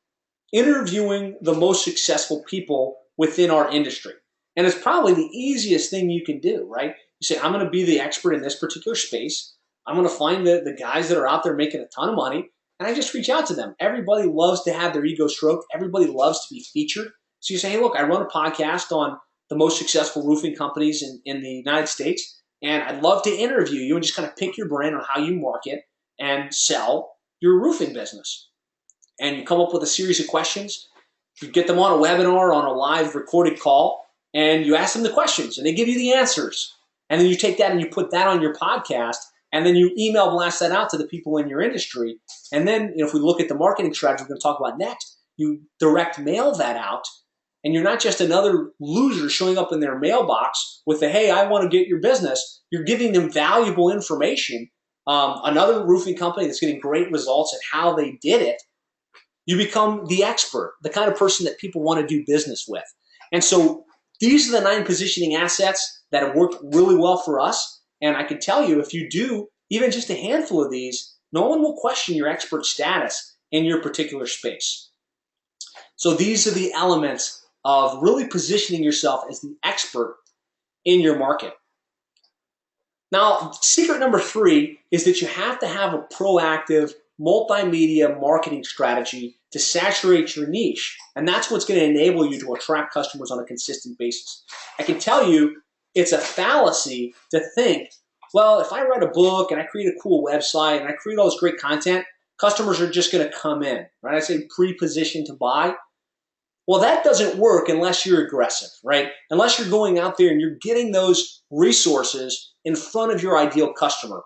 interviewing the most successful people within our industry. And it's probably the easiest thing you can do, right? You say, I'm going to be the expert in this particular space. I'm going to find the guys that are out there making a ton of money, and I just reach out to them. Everybody loves to have their ego stroked. Everybody loves to be featured. So you say, hey, look, I run a podcast on the most successful roofing companies in the United States, and I'd love to interview you and just kind of pick your brain on how you market and sell your roofing business. And you come up with a series of questions. You get them on a webinar, on a live recorded call, and you ask them the questions, and they give you the answers. And then you take that and you put that on your podcast, and then you email blast that out to the people in your industry. And then, if we look at the marketing strategy we're going to talk about next, you direct mail that out, and you're not just another loser showing up in their mailbox with the, hey, I want to get your business. You're giving them valuable information. Another roofing company that's getting great results at how they did it. You become the expert, the kind of person that people want to do business with. And so these are the 9 positioning assets that have worked really well for us. And I can tell you, if you do even just a handful of these, no one will question your expert status in your particular space. So these are the elements of really positioning yourself as the expert in your market. Now, secret number 3 is that you have to have a proactive multimedia marketing strategy to saturate your niche. And that's what's going to enable you to attract customers on a consistent basis. I can tell you it's a fallacy to think, well, if I write a book and I create a cool website and I create all this great content, customers are just going to come in, right? I say pre-position to buy. Well, that doesn't work unless you're aggressive, right? Unless you're going out there and you're getting those resources in front of your ideal customer.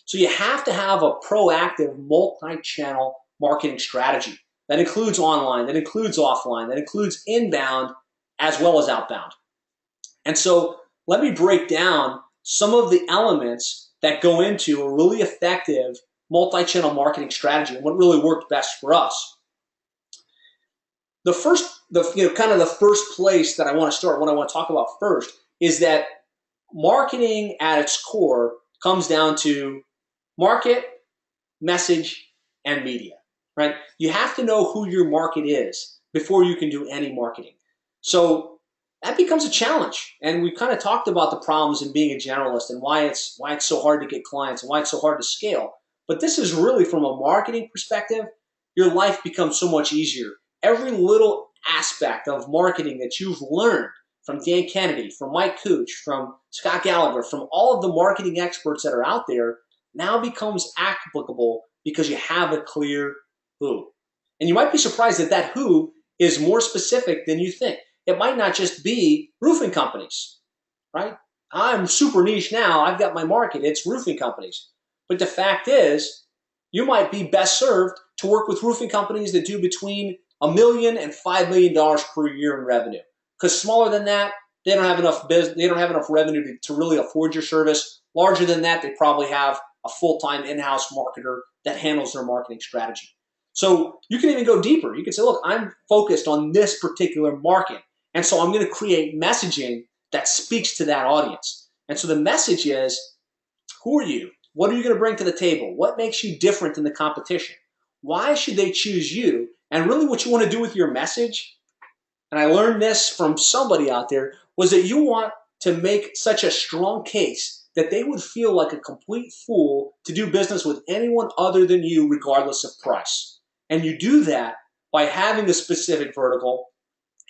So you have to have a proactive multi-channel marketing strategy. That includes online, that includes offline, that includes inbound as well as outbound. And so let me break down some of the elements that go into a really effective multi-channel marketing strategy and what really worked best for us. The first, kind of the first place that I want to start, what I want to talk about first, is that marketing at its core comes down to market, message, and media, right? You have to know who your market is before you can do any marketing. So that becomes a challenge. And we kind of talked about the problems in being a generalist and why it's so hard to get clients and why it's so hard to scale. But this is really, from a marketing perspective, your life becomes so much easier. Every little aspect of marketing that you've learned from Dan Kennedy, from Mike Cooch, from Scott Gallagher, from all of the marketing experts that are out there now becomes applicable because you have a clear who. And you might be surprised that that who is more specific than you think. It might not just be roofing companies, right? I'm super niche now. I've got my market. It's roofing companies. But the fact is, you might be best served to work with roofing companies that do between $1 million and $5 million per year in revenue. Because smaller than that, they don't have enough business. They don't have enough revenue to really afford your service. Larger than that, they probably have a full-time in-house marketer that handles their marketing strategy. So you can even go deeper. You can say, look, I'm focused on this particular market. And so I'm going to create messaging that speaks to that audience. And so the message is, who are you? What are you going to bring to the table? What makes you different than the competition? Why should they choose you? And really what you want to do with your message, and I learned this from somebody out there, was that you want to make such a strong case that they would feel like a complete fool to do business with anyone other than you, regardless of price. And you do that by having a specific vertical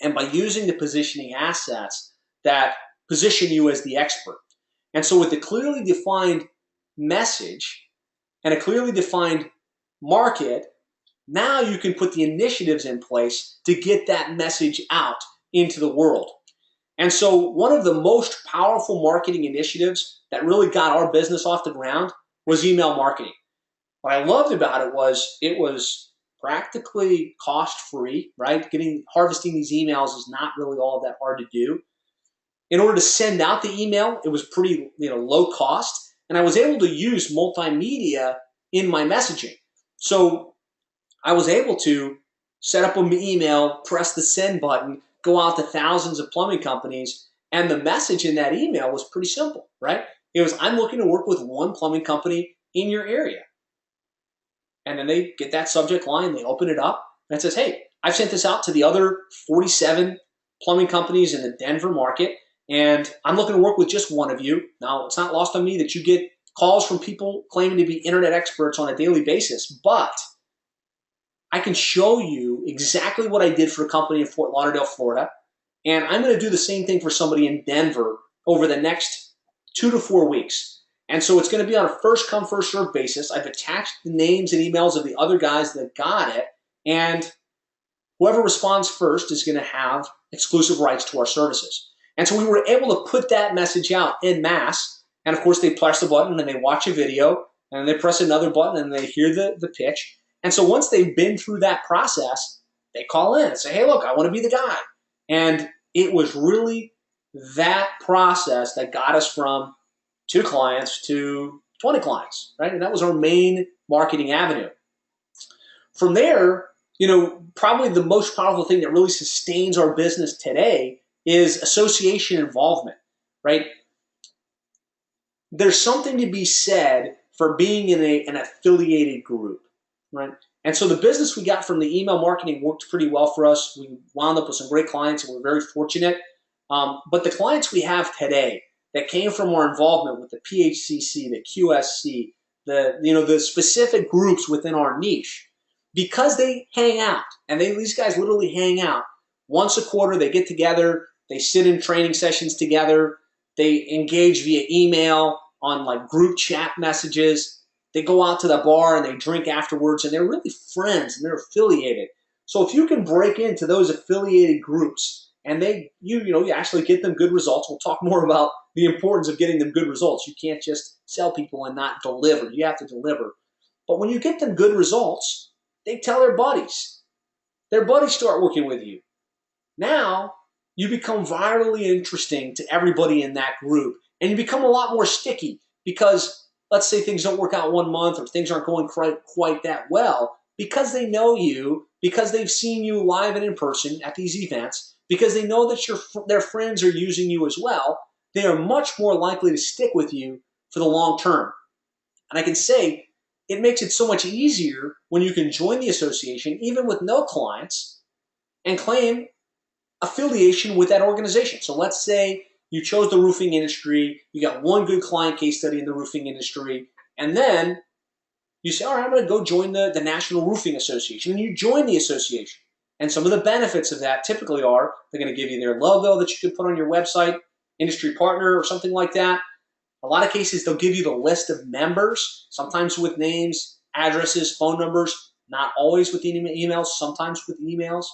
and by using the positioning assets that position you as the expert. And so with a clearly defined message and a clearly defined market, now you can put the initiatives in place to get that message out into the world. And so one of the most powerful marketing initiatives that really got our business off the ground was email marketing. What I loved about it was practically cost-free, right? Harvesting these emails is not really all that hard to do. In order to send out the email, it was pretty low cost, and I was able to use multimedia in my messaging. So I was able to set up an email, press the send button, go out to thousands of plumbing companies, and the message in that email was pretty simple, right? It was, I'm looking to work with one plumbing company in your area. And then they get that subject line, they open it up, and it says, hey, I've sent this out to the other 47 plumbing companies in the Denver market, and I'm looking to work with just one of you. Now, it's not lost on me that you get calls from people claiming to be internet experts on a daily basis, but I can show you exactly what I did for a company in Fort Lauderdale, Florida, and I'm going to do the same thing for somebody in Denver over the next 2 to 4 weeks. And so it's going to be on a first-come, first-served basis. I've attached the names and emails of the other guys that got it, and whoever responds first is going to have exclusive rights to our services. And so we were able to put that message out en masse, and of course they press the button and they watch a video, and they press another button and they hear the pitch. And so once they've been through that process, they call in and say, hey, look, I want to be the guy. And it was really that process that got us from 2 clients to 20 clients, right? And that was our main marketing avenue. From there, probably the most powerful thing that really sustains our business today is association involvement, right? There's something to be said for being in an affiliated group, right? And so the business we got from the email marketing worked pretty well for us. We wound up with some great clients, and we're very fortunate. But the clients we have today that came from our involvement with the PHCC, the QSC, the specific groups within our niche, because they hang out, and these guys literally hang out once a quarter. They get together, they sit in training sessions together, they engage via email on like group chat messages. They go out to the bar and they drink afterwards, and they're really friends and they're affiliated. So if you can break into those affiliated groups and you actually get them good results. We'll talk more about the importance of getting them good results. You can't just sell people and not deliver. You have to deliver. But when you get them good results, they tell their buddies. Their buddies start working with you. Now, you become virally interesting to everybody in that group, and you become a lot more sticky because let's say things don't work out 1 month or things aren't going quite that well. Because they know you, because they've seen you live and in person at these events, because they know that their friends are using you as well, they are much more likely to stick with you for the long term. And I can say it makes it so much easier when you can join the association, even with no clients, and claim affiliation with that organization. So let's say you chose the roofing industry, you got one good client case study in the roofing industry, and then you say, all right, I'm going to go join the National Roofing Association, and you join the association. And some of the benefits of that typically are they're going to give you their logo that you can put on your website, industry partner or something like that. A lot of cases, they'll give you the list of members, sometimes with names, addresses, phone numbers, not always with emails, sometimes with emails.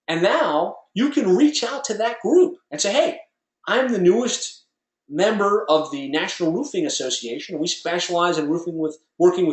And now you can reach out to that group and say, hey, I'm the newest member of the National Roofing Association. We specialize in working with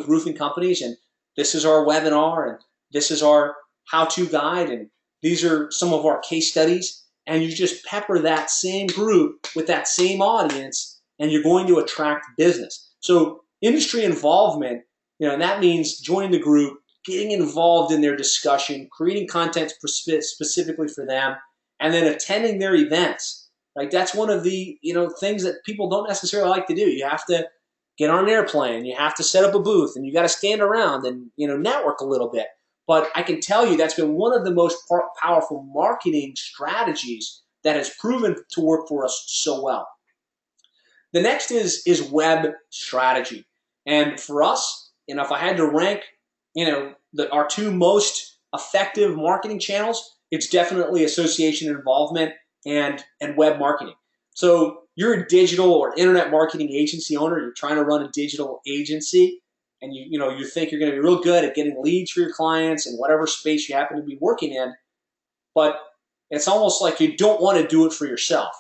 roofing companies, and this is our webinar, and this is our how-to guide, and these are some of our case studies. And you just pepper that same group with that same audience, and you're going to attract business. So industry involvement, and that means joining the group, getting involved in their discussion, creating content specifically for them, and then attending their events. Right? That's one of the things that people don't necessarily like to do. You have to get on an airplane, you have to set up a booth, and you got to stand around and network a little bit. But I can tell you that's been one of the most powerful marketing strategies that has proven to work for us so well. The next is web strategy. And for us, if I had to rank, our two most effective marketing channels, it's definitely association involvement and web marketing. So you're a digital or internet marketing agency owner, you're trying to run a digital agency, and you think you're going to be real good at getting leads for your clients in whatever space you happen to be working in, but it's almost like you don't want to do it for yourself.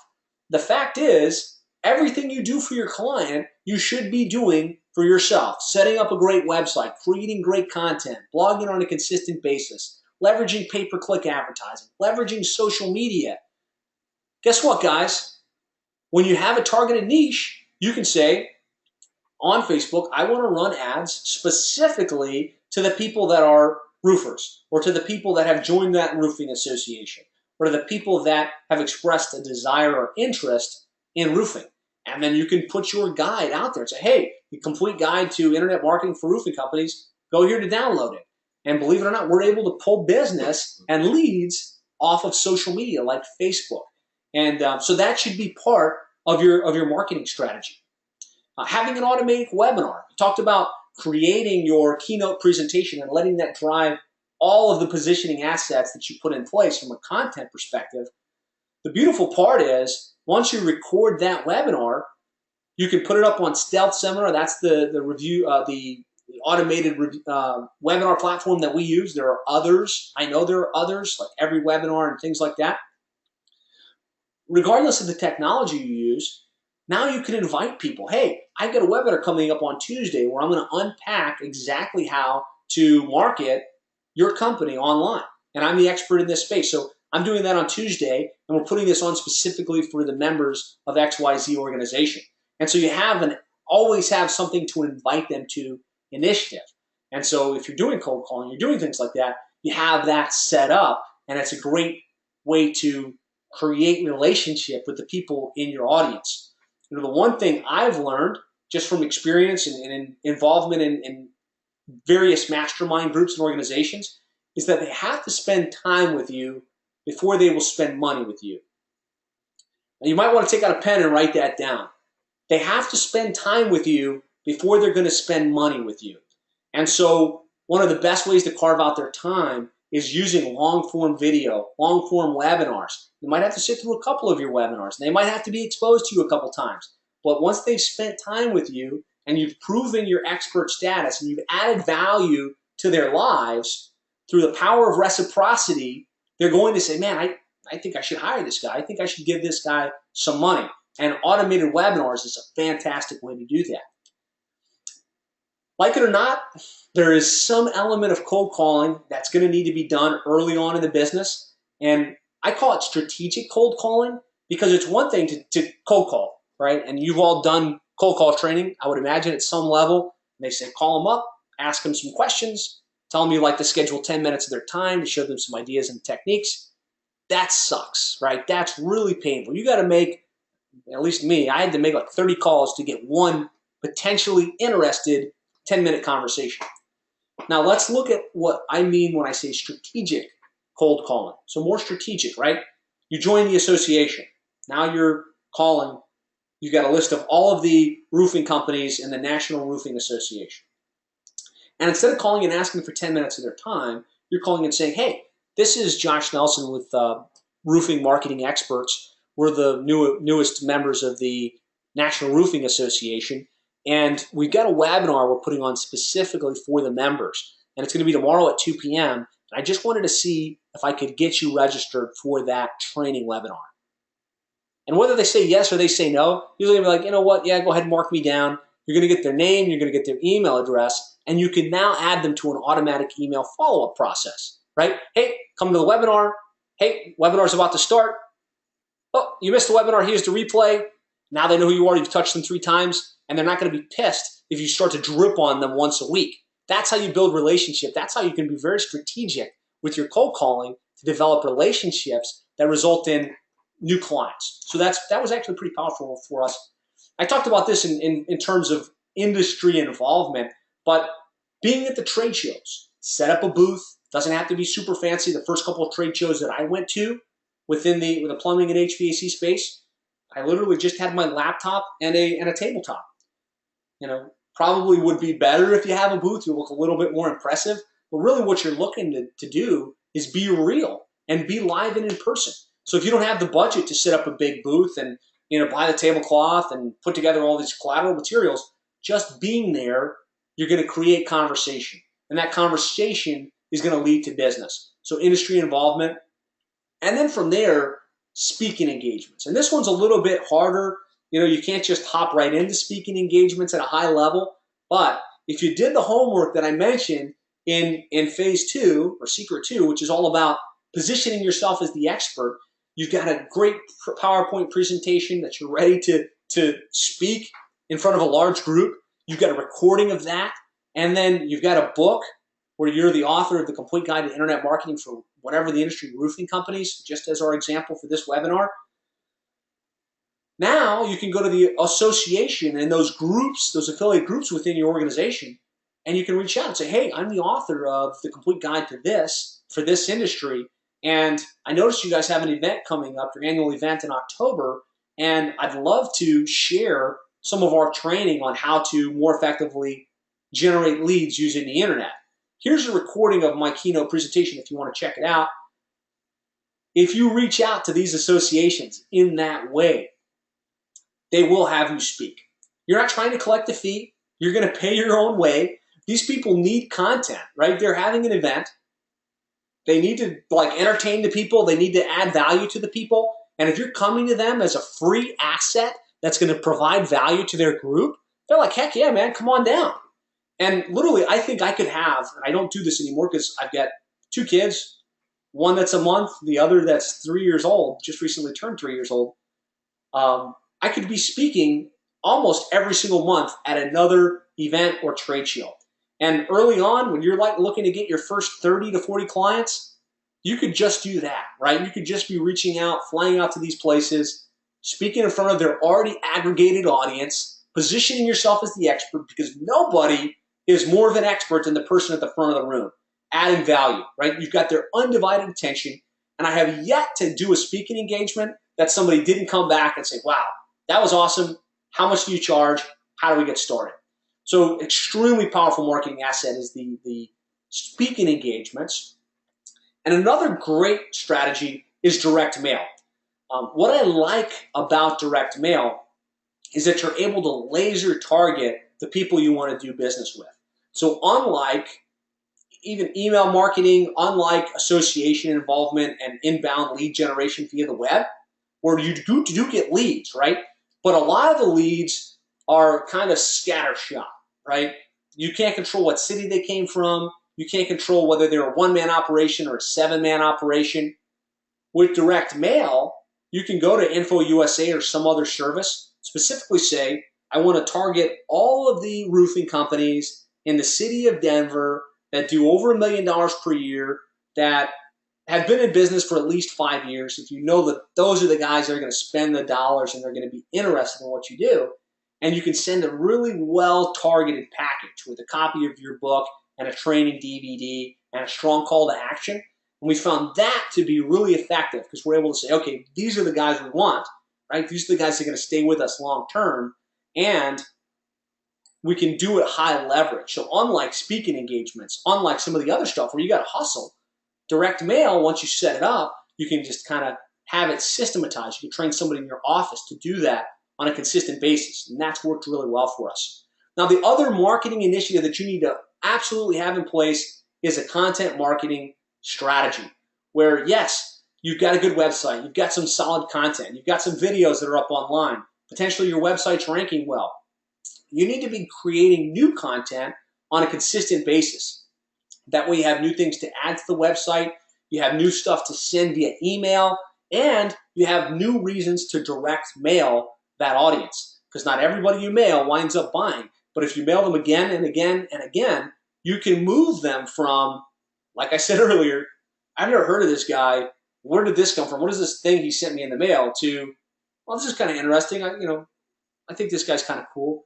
The fact is, everything you do for your client, you should be doing for yourself. Setting up a great website, creating great content, blogging on a consistent basis, leveraging pay-per-click advertising, leveraging social media. Guess what, guys? When you have a targeted niche, you can say on Facebook, I want to run ads specifically to the people that are roofers, or to the people that have joined that roofing association, or to the people that have expressed a desire or interest in roofing. And then you can put your guide out there and say, hey, the complete guide to internet marketing for roofing companies, go here to download it. And believe it or not, we're able to pull business and leads off of social media like Facebook. And so that should be part of your marketing strategy. Having an automated webinar. I talked about creating your keynote presentation and letting that drive all of the positioning assets that you put in place from a content perspective. The beautiful part is, once you record that webinar, you can put it up on Stealth Seminar. That's the automated webinar platform that we use. There are others. I know there are others, like Every Webinar and things like that. Regardless of the technology you use, now you can invite people. Hey, I've got a webinar coming up on Tuesday where I'm going to unpack exactly how to market your company online. And I'm the expert in this space. So I'm doing that on Tuesday, and we're putting this on specifically for the members of XYZ organization. And so you always have something to invite them to initiative. And so if you're doing cold calling, you're doing things like that, you have that set up, and it's a great way to create relationship with the people in your audience. The one thing I've learned just from experience and involvement in various mastermind groups and organizations is that they have to spend time with you before they will spend money with you. Now, you might want to take out a pen and write that down. They have to spend time with you before they're going to spend money with you. And so one of the best ways to carve out their time is using long-form video, long-form webinars. You might have to sit through a couple of your webinars. They might have to be exposed to you a couple times. But once they've spent time with you and you've proven your expert status and you've added value to their lives through the power of reciprocity, they're going to say, man, I think I should hire this guy. I think I should give this guy some money. And automated webinars is a fantastic way to do that. Like it or not, there is some element of cold calling that's going to need to be done early on in the business. And I call it strategic cold calling because it's one thing to cold call, right? And you've all done cold call training, I would imagine, at some level. And they say, call them up, ask them some questions, tell them you like to schedule 10 minutes of their time to show them some ideas and techniques. That sucks, right? That's really painful. You got to make, at least me, I had to make like 30 calls to get one potentially interested 10-minute conversation. Now let's look at what I mean when I say strategic cold calling. So more strategic, right? You join the association. Now you're calling. You've got a list of all of the roofing companies in the National Roofing Association. And instead of calling and asking for 10 minutes of their time, you're calling and saying, hey, this is Josh Nelson with Roofing Marketing Experts. We're the newest members of the National Roofing Association. And we've got a webinar we're putting on specifically for the members. And it's going to be tomorrow at 2 p.m. And I just wanted to see if I could get you registered for that training webinar. And whether they say yes or they say no, usually they'll be like, you know what, yeah, go ahead and mark me down. You're going to get their name, you're going to get their email address, and you can now add them to an automatic email follow-up process, right? Hey, come to the webinar. Hey, webinar's about to start. Oh, you missed the webinar, here's the replay. Now they know who you are, you've touched them 3 times, and they're not going to be pissed if you start to drip on them once a week. That's how you build relationship. That's how you can be very strategic with your cold calling to develop relationships that result in new clients. So that was actually pretty powerful for us. I talked about this in terms of industry involvement, but being at the trade shows, set up a booth, doesn't have to be super fancy. The first couple of trade shows that I went to with the plumbing and HVAC space, I literally just had my laptop and a tabletop. You know, probably would be better if you have a booth. You look a little bit more impressive. But really what you're looking to do is be real and be live and in person. So if you don't have the budget to set up a big booth and buy the tablecloth and put together all these collateral materials, just being there, you're going to create conversation. And that conversation is going to lead to business. So industry involvement. And then from there, speaking engagements. And this one's a little bit harder. You can't just hop right into speaking engagements at a high level. But if you did the homework that I mentioned in phase 2 or secret 2, which is all about positioning yourself as the expert, you've got a great PowerPoint presentation that you're ready to speak in front of a large group. You've got a recording of that. And then you've got a book where you're the author of the Complete Guide to Internet Marketing for whatever the industry roofing companies, just as our example for this webinar. Now you can go to the association and those groups, those affiliate groups within your organization, and you can reach out and say, hey, I'm the author of the Complete Guide to this for this industry. And I noticed you guys have an event coming up, your annual event in October, and I'd love to share some of our training on how to more effectively generate leads using the internet. Here's a recording of my keynote presentation if you want to check it out. If you reach out to these associations in that way, they will have you speak. You're not trying to collect a fee. You're going to pay your own way. These people need content, right? They're having an event. They need to entertain the people. They need to add value to the people. And if you're coming to them as a free asset that's going to provide value to their group, they're like, heck yeah, man, come on down. And literally, I think I could have, and I don't do this anymore because I've got 2 kids, one that's a month, the other that's 3 years old, just recently turned 3 years old. I could be speaking almost every single month at another event or trade show. And early on, when you're looking to get your first 30 to 40 clients, you could just do that, right? You could just be reaching out, flying out to these places, speaking in front of their already aggregated audience, positioning yourself as the expert, because nobody is more of an expert than the person at the front of the room, adding value, right? You've got their undivided attention. And I have yet to do a speaking engagement that somebody didn't come back and say, wow, that was awesome. How much do you charge? How do we get started? So extremely powerful marketing asset is the speaking engagements. And another great strategy is direct mail. What I like about direct mail is that you're able to laser target the people you want to do business with. So unlike even email marketing, unlike association involvement and inbound lead generation via the web, where you do get leads, right? But a lot of the leads are kind of scattershot, right? You can't control what city they came from. You can't control whether they're a one-man operation or a seven-man operation. With direct mail, you can go to InfoUSA or some other service, specifically say, I want to target all of the roofing companies in the city of Denver that do over $1 million per year, that have been in business for at least 5 years. If you know that those are the guys that are going to spend the dollars and they're going to be interested in what you do, and you can send a really well-targeted package with a copy of your book and a training DVD and a strong call to action. And we found that to be really effective because we're able to say, okay, these are the guys we want, right? These are the guys that are going to stay with us long term, and we can do it high leverage. So unlike speaking engagements, unlike some of the other stuff where you got to hustle, direct mail, once you set it up, you can just kind of have it systematized. You can train somebody in your office to do that on a consistent basis, and that's worked really well for us. Now, the other marketing initiative that you need to absolutely have in place is a content marketing strategy where, yes, you've got a good website, you've got some solid content, you've got some videos that are up online, potentially your website's ranking well. You need to be creating new content on a consistent basis. That way you have new things to add to the website, you have new stuff to send via email, and you have new reasons to direct mail that audience. Because not everybody you mail winds up buying. But if you mail them again and again and again, you can move them from, like I said earlier, I've never heard of this guy. Where did this come from? What is this thing he sent me in the mail? To, well, this is kind of interesting. I think this guy's kind of cool.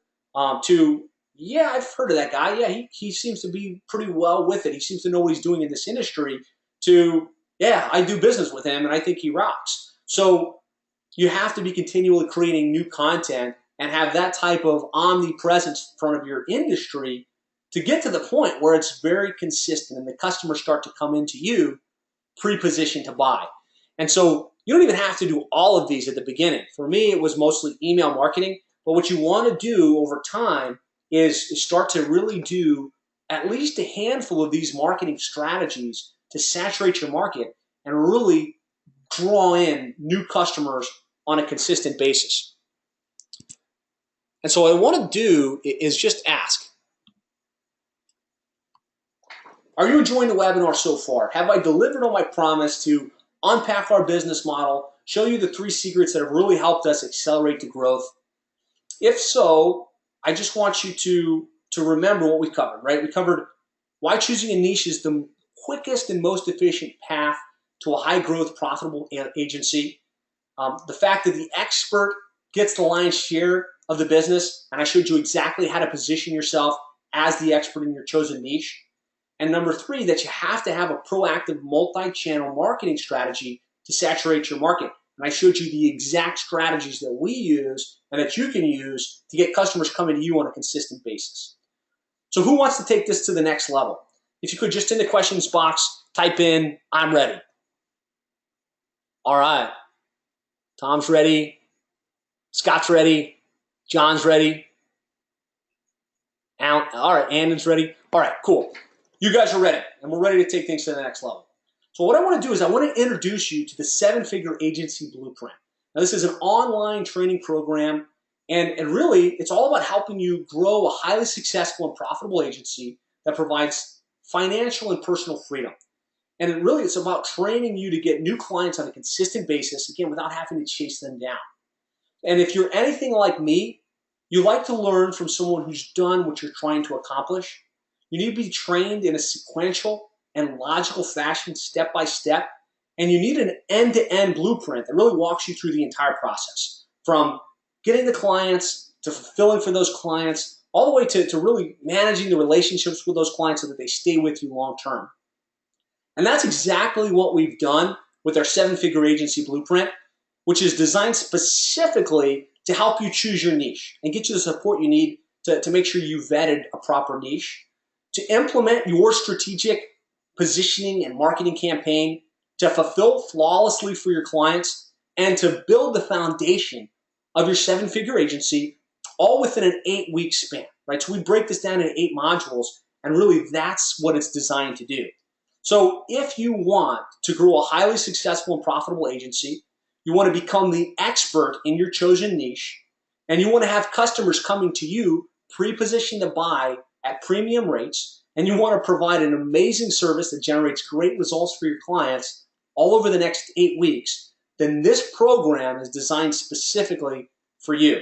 To, yeah, I've heard of that guy. Yeah, he seems to be pretty well with it. He seems to know what he's doing in this industry. To, yeah, I do business with him and I think he rocks. So you have to be continually creating new content and have that type of omnipresence in front of your industry to get to the point where it's very consistent and the customers start to come into you pre-positioned to buy. And so you don't even have to do all of these at the beginning. For me, it was mostly email marketing. But what you want to do over time is start to really do at least a handful of these marketing strategies to saturate your market and really draw in new customers on a consistent basis. And so what I want to do is just ask, are you enjoying the webinar so far? Have I delivered on my promise to unpack our business model, show you the 3 secrets that have really helped us accelerate the growth? If so, I just want you to remember what we covered, right? We covered why choosing a niche is the quickest and most efficient path to a high growth, profitable agency. The fact that the expert gets the lion's share of the business, and I showed you exactly how to position yourself as the expert in your chosen niche. And number 3, that you have to have a proactive multi-channel marketing strategy to saturate your market. And I showed you the exact strategies that we use and that you can use to get customers coming to you on a consistent basis. So who wants to take this to the next level? If you could, just in the questions box, type in, I'm ready. All right. Tom's ready. Scott's ready. John's ready. All right, Andon's ready. All right, cool. You guys are ready, and we're ready to take things to the next level. So what I want to do is I want to introduce you to the 7-Figure Agency Blueprint. Now, this is an online training program, and really, it's all about helping you grow a highly successful and profitable agency that provides financial and personal freedom. And it's about training you to get new clients on a consistent basis, again, without having to chase them down. And if you're anything like me, you like to learn from someone who's done what you're trying to accomplish. You need to be trained in a sequential and logical fashion, step by step. And you need an end-to-end blueprint that really walks you through the entire process, from getting the clients to fulfilling for those clients, all the way to really managing the relationships with those clients so that they stay with you long term. And that's exactly what we've done with our 7-Figure Agency Blueprint, which is designed specifically to help you choose your niche and get you the support you need to make sure you vetted a proper niche, to implement your strategic positioning and marketing campaign, to fulfill flawlessly for your clients, and to build the foundation of your 7-figure agency, all within an 8-week span, right? So we break this down into 8 modules, And really, that's what it's designed to do. So if you want to grow a highly successful and profitable agency, you want to become the expert in your chosen niche, and you want to have customers coming to you pre-positioned to buy at premium rates, and you want to provide an amazing service that generates great results for your clients all over the next 8 weeks, then this program is designed specifically for you.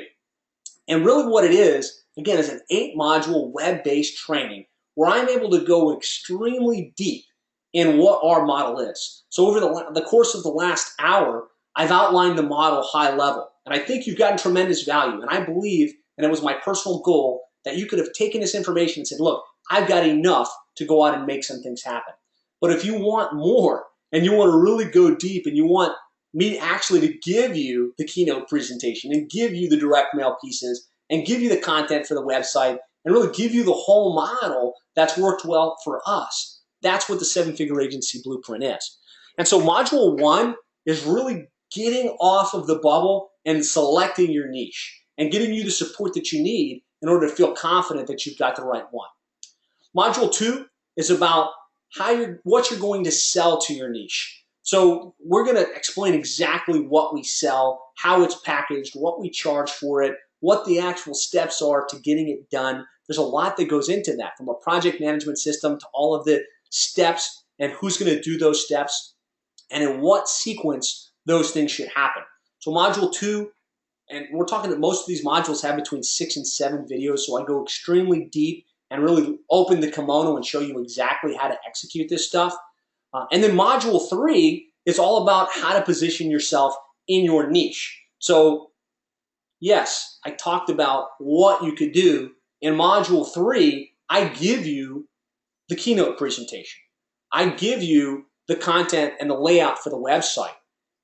And really what it is, again, is an 8-module web-based training where I'm able to go extremely deep in what our model is. So over the course of the last hour, I've outlined the model high level. And I think you've gotten tremendous value. And I believe, and it was my personal goal, that you could have taken this information and said, look, I've got enough to go out and make some things happen. But if you want more and you want to really go deep and you want me actually to give you the keynote presentation and give you the direct mail pieces and give you the content for the website and really give you the whole model that's worked well for us, that's what the 7-Figure Agency Blueprint is. And so module 1 is really getting off of the bubble and selecting your niche and getting you the support that you need in order to feel confident that you've got the right one. Module 2 is about what you're going to sell to your niche. So we're going to explain exactly what we sell, how it's packaged, what we charge for it, what the actual steps are to getting it done. There's a lot that goes into that, from a project management system to all of the steps and who's going to do those steps and in what sequence those things should happen. So module 2, and we're talking that most of these modules have between 6 and 7 videos, so I go extremely deep and really open the kimono and show you exactly how to execute this stuff. And then module 3 is all about how to position yourself in your niche. So yes, I talked about what you could do. In module 3, I give you the keynote presentation. I give you the content and the layout for the website.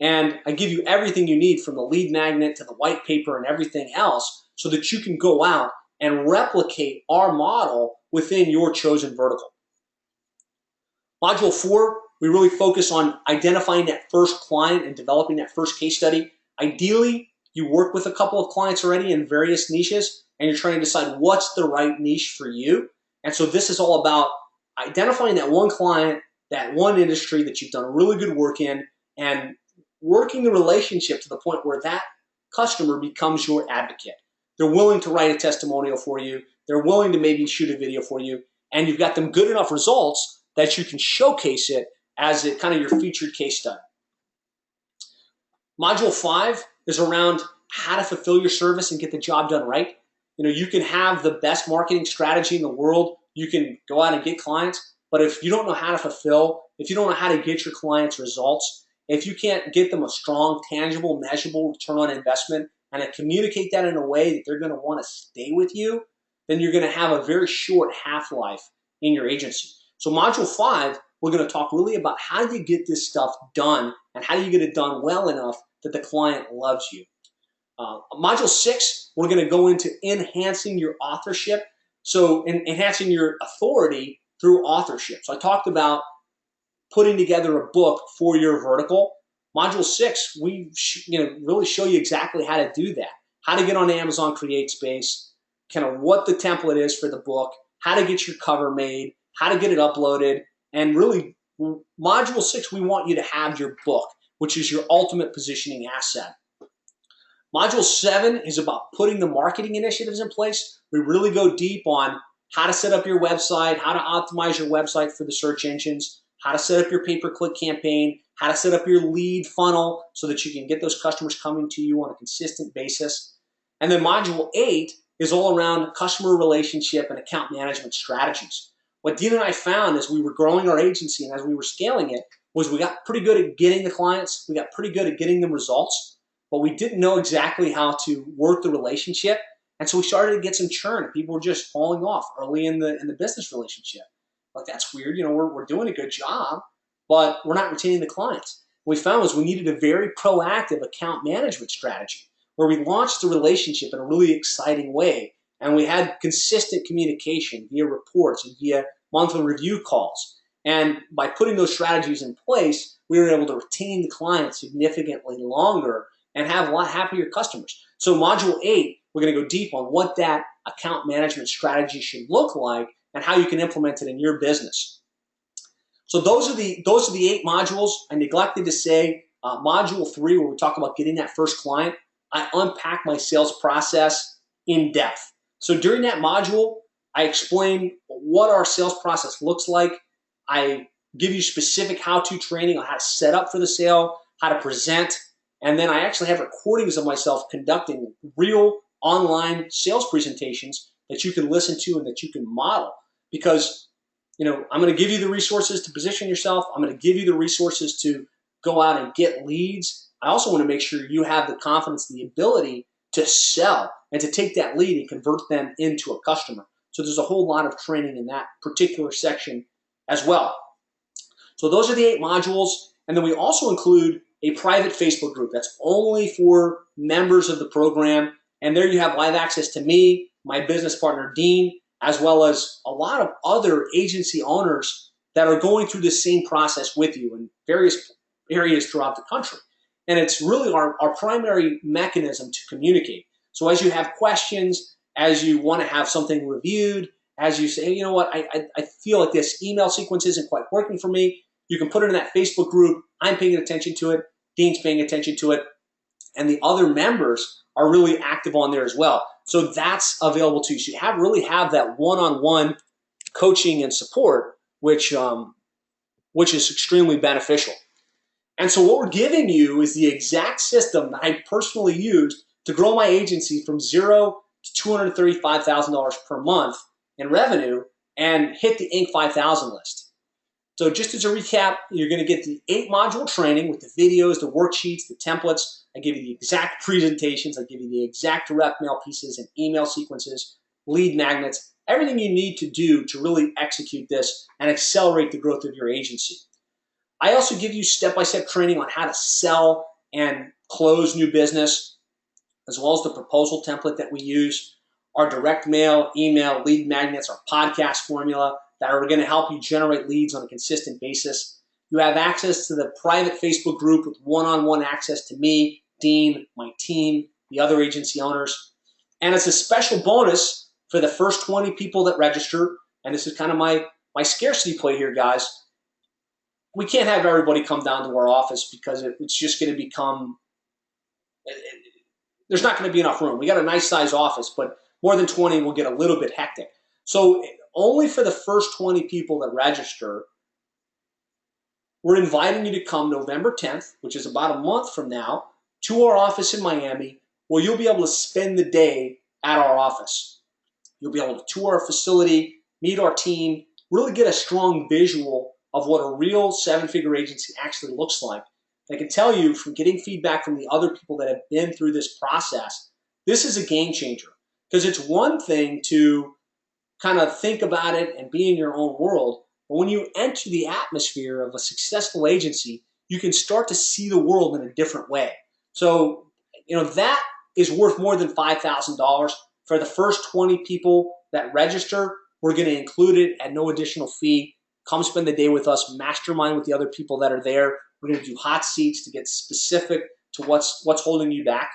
And I give you everything you need, from the lead magnet to the white paper and everything else, so that you can go out and replicate our model within your chosen vertical. Module 4, we really focus on identifying that first client and developing that first case study. Ideally, you work with a couple of clients already in various niches, and you're trying to decide what's the right niche for you. And so this is all about identifying that one client, that one industry that you've done really good work in, and working the relationship to the point where that customer becomes your advocate. They're willing to write a testimonial for you. They're willing to maybe shoot a video for you. And you've got them good enough results that you can showcase it as kind of your featured case study. Module 5 is around how to fulfill your service and get the job done right. You know, you can have the best marketing strategy in the world. You can go out and get clients. But if you don't know how to fulfill, if you don't know how to get your clients results, if you can't get them a strong, tangible, measurable return on investment and to communicate that in a way that they're going to want to stay with you, then you're going to have a very short half-life in your agency. So module 5, we're going to talk really about how do you get this stuff done and how do you get it done well enough that the client loves you. Module 6, we're going to go into enhancing your authorship. So enhancing your authority through authorship. So I talked about putting together a book for your vertical. Module 6, we really show you exactly how to do that. How to get on Amazon CreateSpace, kind of what the template is for the book, how to get your cover made, how to get it uploaded, and really, module 6, we want you to have your book, which is your ultimate positioning asset. Module 7 is about putting the marketing initiatives in place. We really go deep on how to set up your website, how to optimize your website for the search engines, how to set up your pay-per-click campaign, how to set up your lead funnel so that you can get those customers coming to you on a consistent basis. And then module 8 is all around customer relationship and account management strategies. What Dean and I found as we were growing our agency and as we were scaling it was we got pretty good at getting the clients, we got pretty good at getting them results, but we didn't know exactly how to work the relationship. And so we started to get some churn. People were just falling off early in the business relationship. Like, that's weird. You know, we're doing a good job, but we're not retaining the clients. What we found was we needed a very proactive account management strategy where we launched the relationship in a really exciting way. And we had consistent communication via reports and via monthly review calls. And by putting those strategies in place, we were able to retain the client significantly longer and have a lot happier customers. So module 8, we're going to go deep on what that account management strategy should look like and how you can implement it in your business. So those are the 8 modules. I neglected to say module 3, where we talk about getting that first client, I unpack my sales process in depth. So during that module, I explain what our sales process looks like. I give you specific how-to training on how to set up for the sale, how to present, and then I actually have recordings of myself conducting real online sales presentations that you can listen to and that you can model. Because, I'm going to give you the resources to position yourself. I'm going to give you the resources to go out and get leads. I also want to make sure you have the confidence, the ability to sell and to take that lead and convert them into a customer. So there's a whole lot of training in that particular section as well. So those are the 8 modules. And then we also include a private Facebook group that's only for members of the program. And there you have live access to me, my business partner, Dean, as well as a lot of other agency owners that are going through the same process with you in various areas throughout the country. And it's really our primary mechanism to communicate. So as you have questions, as you want to have something reviewed, as you say, you know what, I feel like this email sequence isn't quite working for me, you can put it in that Facebook group. I'm paying attention to it. Dean's paying attention to it. And the other members are really active on there as well. So that's available to you. So you really have that one-on-one coaching and support, which is extremely beneficial. And so what we're giving you is the exact system that I personally used to grow my agency from $0 to $235,000 per month in revenue and hit the Inc. 5000 list. So just as a recap, you're going to get the 8-module training with the videos, the worksheets, the templates. I give you the exact presentations. I give you the exact direct mail pieces and email sequences, lead magnets, everything you need to do to really execute this and accelerate the growth of your agency. I also give you step-by-step training on how to sell and close new business, as well as the proposal template that we use, our direct mail, email, lead magnets, our podcast formula that are going to help you generate leads on a consistent basis. You have access to the private Facebook group with one-on-one access to me, Dean, my team, the other agency owners. And it's a special bonus for the first 20 people that register. And this is kind of my scarcity play here, guys. We can't have everybody come down to our office because it's just going to become, there's not going to be enough room. We got a nice size office, but more than 20 will get a little bit hectic. So only for the first 20 people that register, we're inviting you to come November 10th, which is about a month from now, to our office in Miami, where you'll be able to spend the day at our office. You'll be able to tour our facility, meet our team, really get a strong visual of what a real 7-figure agency actually looks like. And I can tell you from getting feedback from the other people that have been through this process, this is a game changer. Because it's one thing to kind of think about it and be in your own world, but when you enter the atmosphere of a successful agency, you can start to see the world in a different way. So, that is worth more than $5,000. For the first 20 people that register, we're going to include it at no additional fee. Come spend the day with us, mastermind with the other people that are there. We're going to do hot seats to get specific to what's holding you back.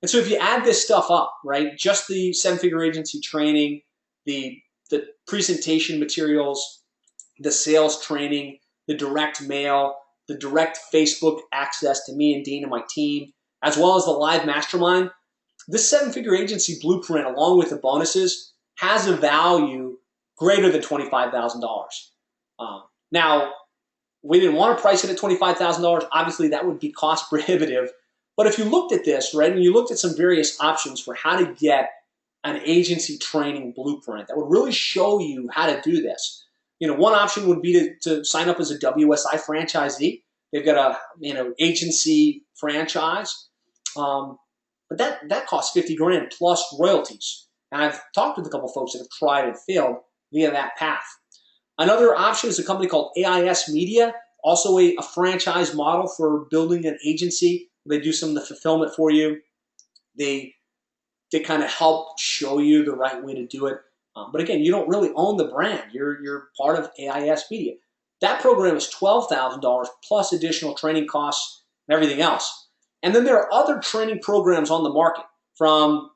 And so if you add this stuff up, right, just the 7-figure agency training, the presentation materials, the sales training, the direct mail, the direct Facebook access to me and Dean and my team, as well as the live mastermind, this 7-figure agency blueprint, along with the bonuses, has a value greater than $25,000. Now, we didn't want to price it at $25,000. Obviously, that would be cost prohibitive. But if you looked at this, right, and you looked at some various options for how to get an agency training blueprint that would really show you how to do this. One option would be to sign up as a WSI franchisee. They've got a agency franchise, but that costs $50,000 plus royalties. And I've talked with a couple folks that have tried and failed via that path. Another option is a company called AIS Media, also a franchise model for building an agency. They do some of the fulfillment for you. They kind of help show you the right way to do it. But again, you don't really own the brand. You're part of AIS Media. That program is $12,000 plus additional training costs and everything else. And then there are other training programs on the market from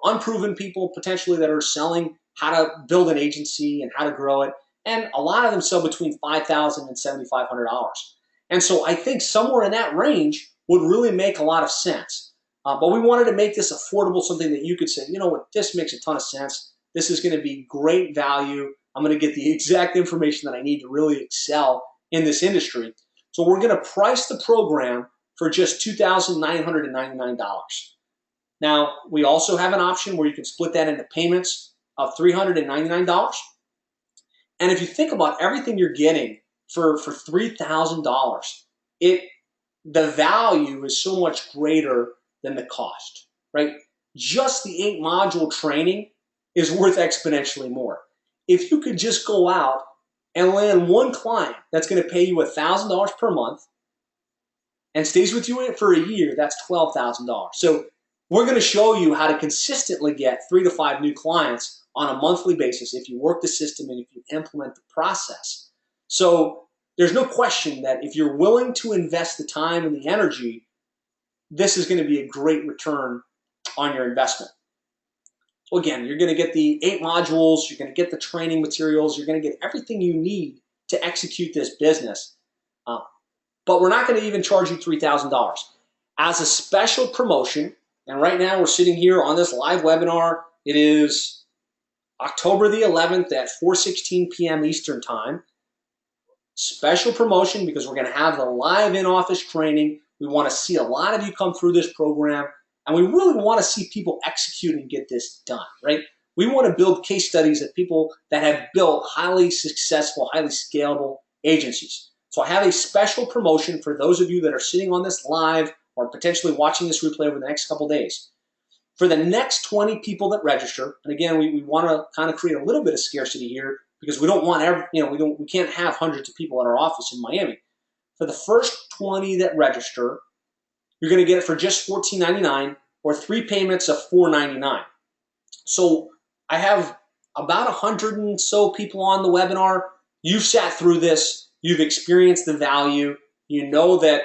unproven people potentially that are selling how to build an agency and how to grow it. And a lot of them sell between $5,000 and $7,500. And so I think somewhere in that range would really make a lot of sense. But we wanted to make this affordable, something that you could say, you know what, this makes a ton of sense. This is going to be great value. I'm going to get the exact information that I need to really excel in this industry. So we're going to price the program for just $2,999. Now, we also have an option where you can split that into payments of $399. And if you think about everything you're getting for $3,000, the value is so much greater than the cost, right? Just the 8-module training is worth exponentially more. If you could just go out and land one client that's going to pay you $1,000 per month and stays with you for a year, that's $12,000. So we're going to show you how to consistently get 3 to 5 new clients on a monthly basis if you work the system and if you implement the process. So there's no question that if you're willing to invest the time and the energy, this is going to be a great return on your investment. So again, you're going to get the 8 modules, you're going to get the training materials, you're going to get everything you need to execute this business. But we're not going to even charge you $3,000. As a special promotion, and right now we're sitting here on this live webinar, it is October the 11th at 4:16 p.m. Eastern Time. Special promotion because we're going to have the live in-office training. We want to see a lot of you come through this program, and we really want to see people execute and get this done, right? We want to build case studies of people that have built highly successful, highly scalable agencies. So I have a special promotion for those of you that are sitting on this live or potentially watching this replay over the next couple days. For the next 20 people that register, and again, we want to kind of create a little bit of scarcity here because we don't want we can't have hundreds of people at our office in Miami. For the first 20 that register, you're going to get it for just $14.99 or 3 payments of $4.99. So I have about 100 and so people on the webinar. You've sat through this. You've experienced the value. You know that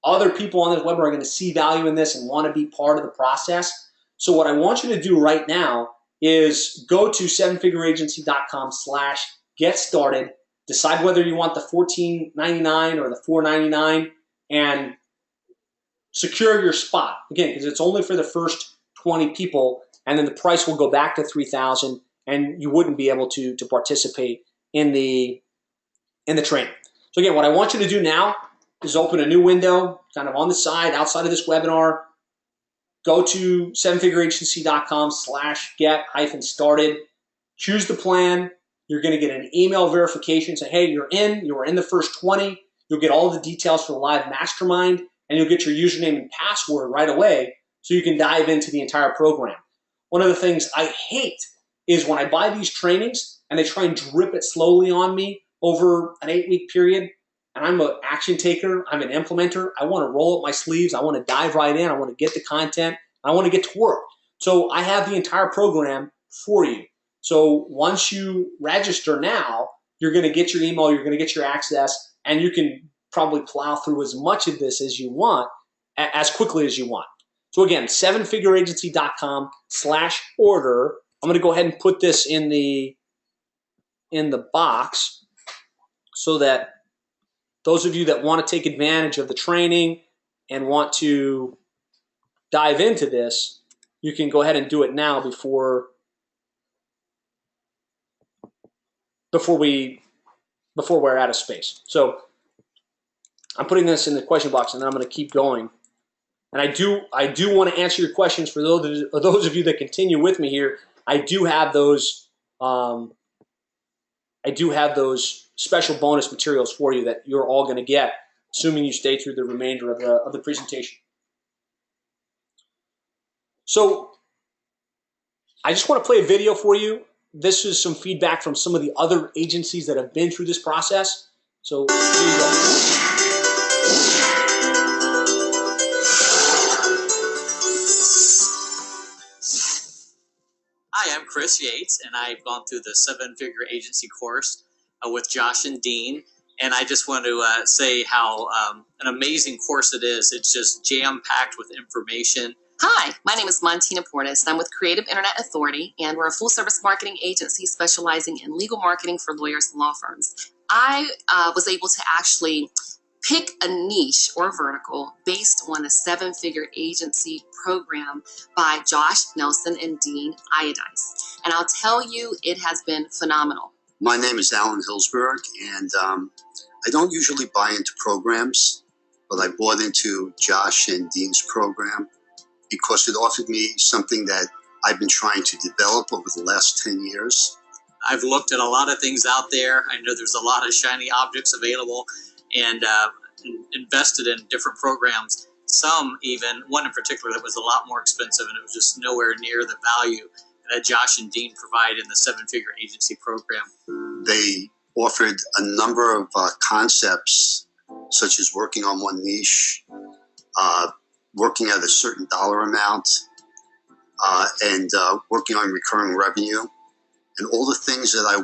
other people on this webinar are going to see value in this and want to be part of the process. So what I want you to do right now is go to sevenfigureagency.com/get started. Decide whether you want the $14.99 or the $4.99 and secure your spot. Again, because it's only for the first 20 people, and then the price will go back to $3,000, and you wouldn't be able to participate in the training. So again, what I want you to do now is open a new window, kind of on the side, outside of this webinar. Go to sevenfigureagency.com/get-started. Choose the plan. You're going to get an email verification saying, hey, you are in the first 20. You'll get all the details for the live mastermind, and you'll get your username and password right away so you can dive into the entire program. One of the things I hate is when I buy these trainings and they try and drip it slowly on me over an 8-week period, and I'm an action taker, I'm an implementer, I want to roll up my sleeves, I want to dive right in, I want to get the content, I want to get to work. So I have the entire program for you. So once you register now, you're going to get your email, you're going to get your access, and you can probably plow through as much of this as you want, as quickly as you want. So again, sevenfigureagency.com/order. I'm going to go ahead and put this in the box so that those of you that want to take advantage of the training and want to dive into this, you can go ahead and do it now before we're out of space. So I'm putting this in the question box, and then I'm going to keep going. And I do want to answer your questions for those of you that continue with me here. I do have those special bonus materials for you that you're all going to get, assuming you stay through the remainder of the presentation. So I just want to play a video for you. This is some feedback from some of the other agencies that have been through this process. So here you go. Hi, I'm Chris Yates, and I've gone through the 7-figure agency course with Josh and Dean. And I just want to say how an amazing course it is. It's just jam-packed with information. Hi, my name is Montina Portis. I'm with Creative Internet Authority, and we're a full-service marketing agency specializing in legal marketing for lawyers and law firms. I was able to actually pick a niche or vertical based on the seven-figure agency program by Josh Nelson and Dean Iodice. And I'll tell you, it has been phenomenal. My name is Alan Hillsberg, and I don't usually buy into programs, but I bought into Josh and Dean's program because it offered me something that I've been trying to develop over the last 10 years. I've looked at a lot of things out there. I know there's a lot of shiny objects available, and invested in different programs. Some even, one in particular that was a lot more expensive, and it was just nowhere near the value that Josh and Dean provide in the seven-figure agency program. They offered a number of concepts, such as working on one niche, working at a certain dollar amount, and working on recurring revenue, and all the things that I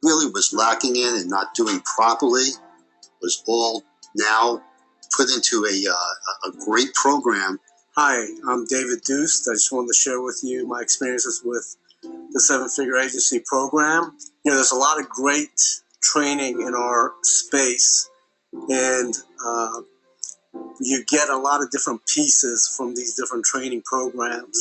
really was lacking in and not doing properly was all now put into a great program. Hi, I'm David Deuce. I just wanted to share with you my experiences with the seven-figure agency program. You know, there's a lot of great training in our space, and you get a lot of different pieces from these different training programs.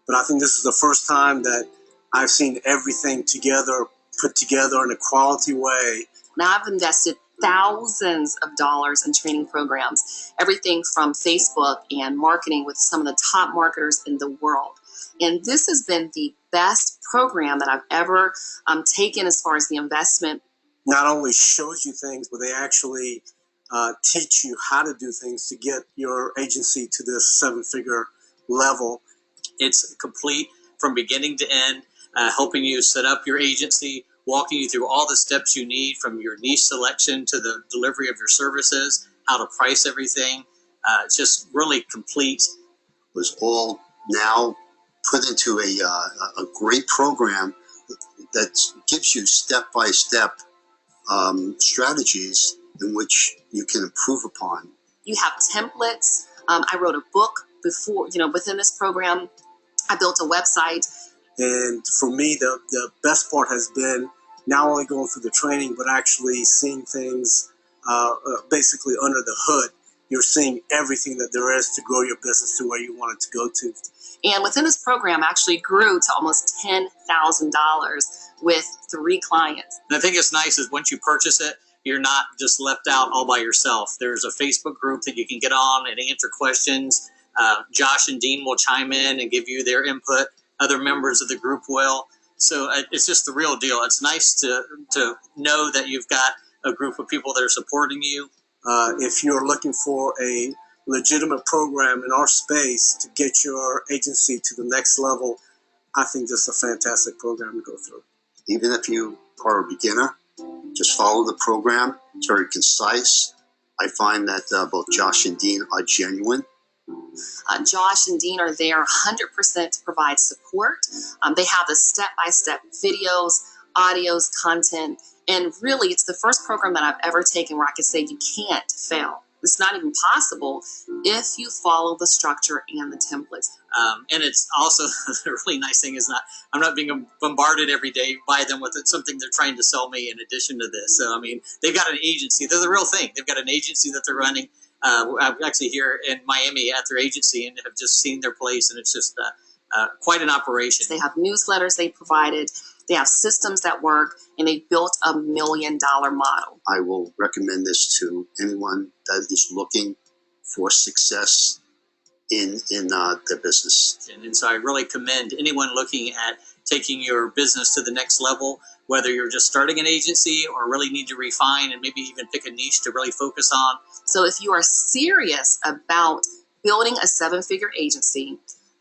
But I think this is the first time that I've seen everything together, put together in a quality way. Now, I've invested thousands of dollars in training programs, everything from Facebook and marketing with some of the top marketers in the world. And this has been the best program that I've ever taken as far as the investment. Not only shows you things, but they actually teach you how to do things to get your agency to this seven-figure level. It's complete from beginning to end, helping you set up your agency, walking you through all the steps you need from your niche selection to the delivery of your services, how to price everything. It's just really complete. It was all now put into a great program that gives you step-by-step strategies in which you can improve upon. You have templates. I wrote a book before, within this program. I built a website. And for me, the best part has been not only going through the training, but actually seeing things basically under the hood. You're seeing everything that there is to grow your business to where you want it to go to. And within this program, actually grew to almost $10,000 with 3 clients. And I think it's nice is once you purchase it, you're not just left out all by yourself. There's a Facebook group that you can get on and answer questions. Josh and Dean will chime in and give you their input. Other members of the group will. So it's just the real deal. It's nice to know that you've got a group of people that are supporting you. If you're looking for a legitimate program in our space to get your agency to the next level, I think this is a fantastic program to go through. Even if you are a beginner, just follow the program. It's very concise. I find that both Josh and Dean are genuine. Josh and Dean are there 100% to provide support. They have the step-by-step videos, audios, content, and really it's the first program that I've ever taken where I could say you can't fail. It's not even possible if you follow the structure and the templates. And it's also the really nice thing is I'm not being bombarded every day by them with something they're trying to sell me in addition to this. So, I mean, they've got an agency. They're the real thing. They've got an agency that they're running. I'm actually here in Miami at their agency and have just seen their place, and it's just quite an operation. They have newsletters they provided. They have systems that work, and they built $1 million model. I will recommend this to anyone that is looking for success in their business. And so I really commend anyone looking at taking your business to the next level, whether you're just starting an agency or really need to refine and maybe even pick a niche to really focus on. So if you are serious about building a 7-figure agency,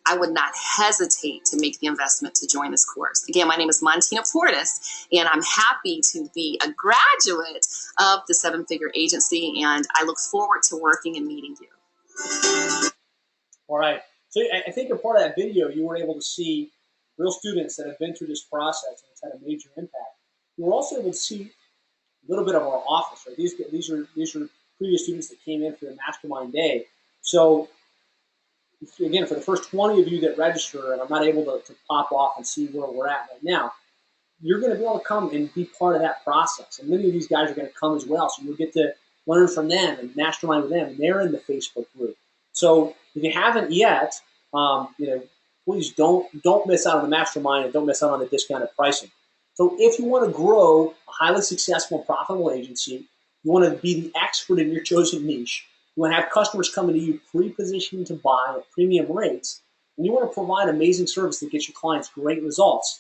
I would not hesitate to make the investment to join this course. Again, my name is Montina Portis, and I'm happy to be a graduate of the 7-figure agency, and I look forward to working and meeting you. All right. So I think a part of that video, you were able to see real students that have been through this process, and it's had a major impact. You were also able to see a little bit of our office, right? These are previous students that came in for the mastermind day. So again, for the first 20 of you that register, and I'm not able to pop off and see where we're at right now, you're going to be able to come and be part of that process. And many of these guys are going to come as well, so you'll get to learn from them and mastermind with them, and they're in the Facebook group. So if you haven't yet, please don't miss out on the mastermind and don't miss out on the discounted pricing. So if you want to grow a highly successful and profitable agency, you want to be the expert in your chosen niche, you want to have customers coming to you pre-positioned to buy at premium rates, and you want to provide amazing service that gets your clients great results,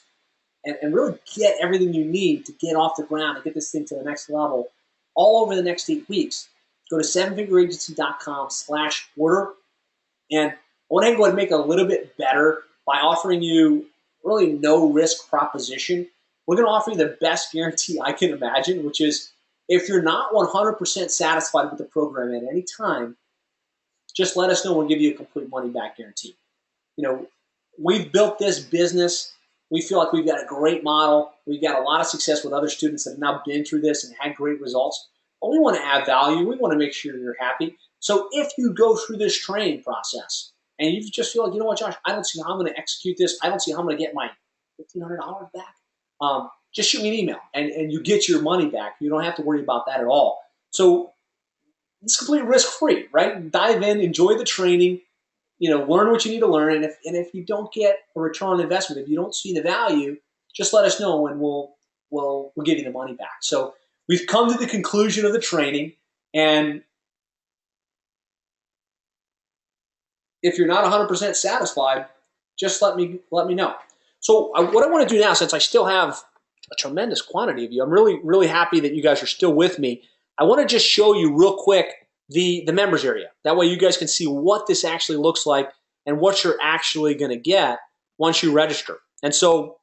and really get everything you need to get off the ground and get this thing to the next level all over the next 8 weeks, go to sevenfigureagency.com/order. And I want to go ahead and make it a little bit better by offering you really no risk proposition. We're going to offer you the best guarantee I can imagine, which is if you're not 100% satisfied with the program at any time, just let us know. We'll give you a complete money back guarantee. We've built this business. We feel like we've got a great model. We've got a lot of success with other students that have now been through this and had great results. But we want to add value. We want to make sure you're happy. So if you go through this training process and you just feel like, you know what, Josh, I don't see how I'm going to execute this. I don't see how I'm going to get my $1,500 back. Just shoot me an email and you get your money back. You don't have to worry about that at all. So it's completely risk-free, right? Dive in, enjoy the training. Learn what you need to learn, and if you don't get a return on investment, if you don't see the value, just let us know, and we'll give you the money back. So we've come to the conclusion of the training, and if you're not 100% satisfied, just let me know. So what I want to do now, since I still have a tremendous quantity of you, I'm really happy that you guys are still with me. I want to just show you real quick the members area. That way you guys can see what this actually looks like and what you're actually going to get once you register. And so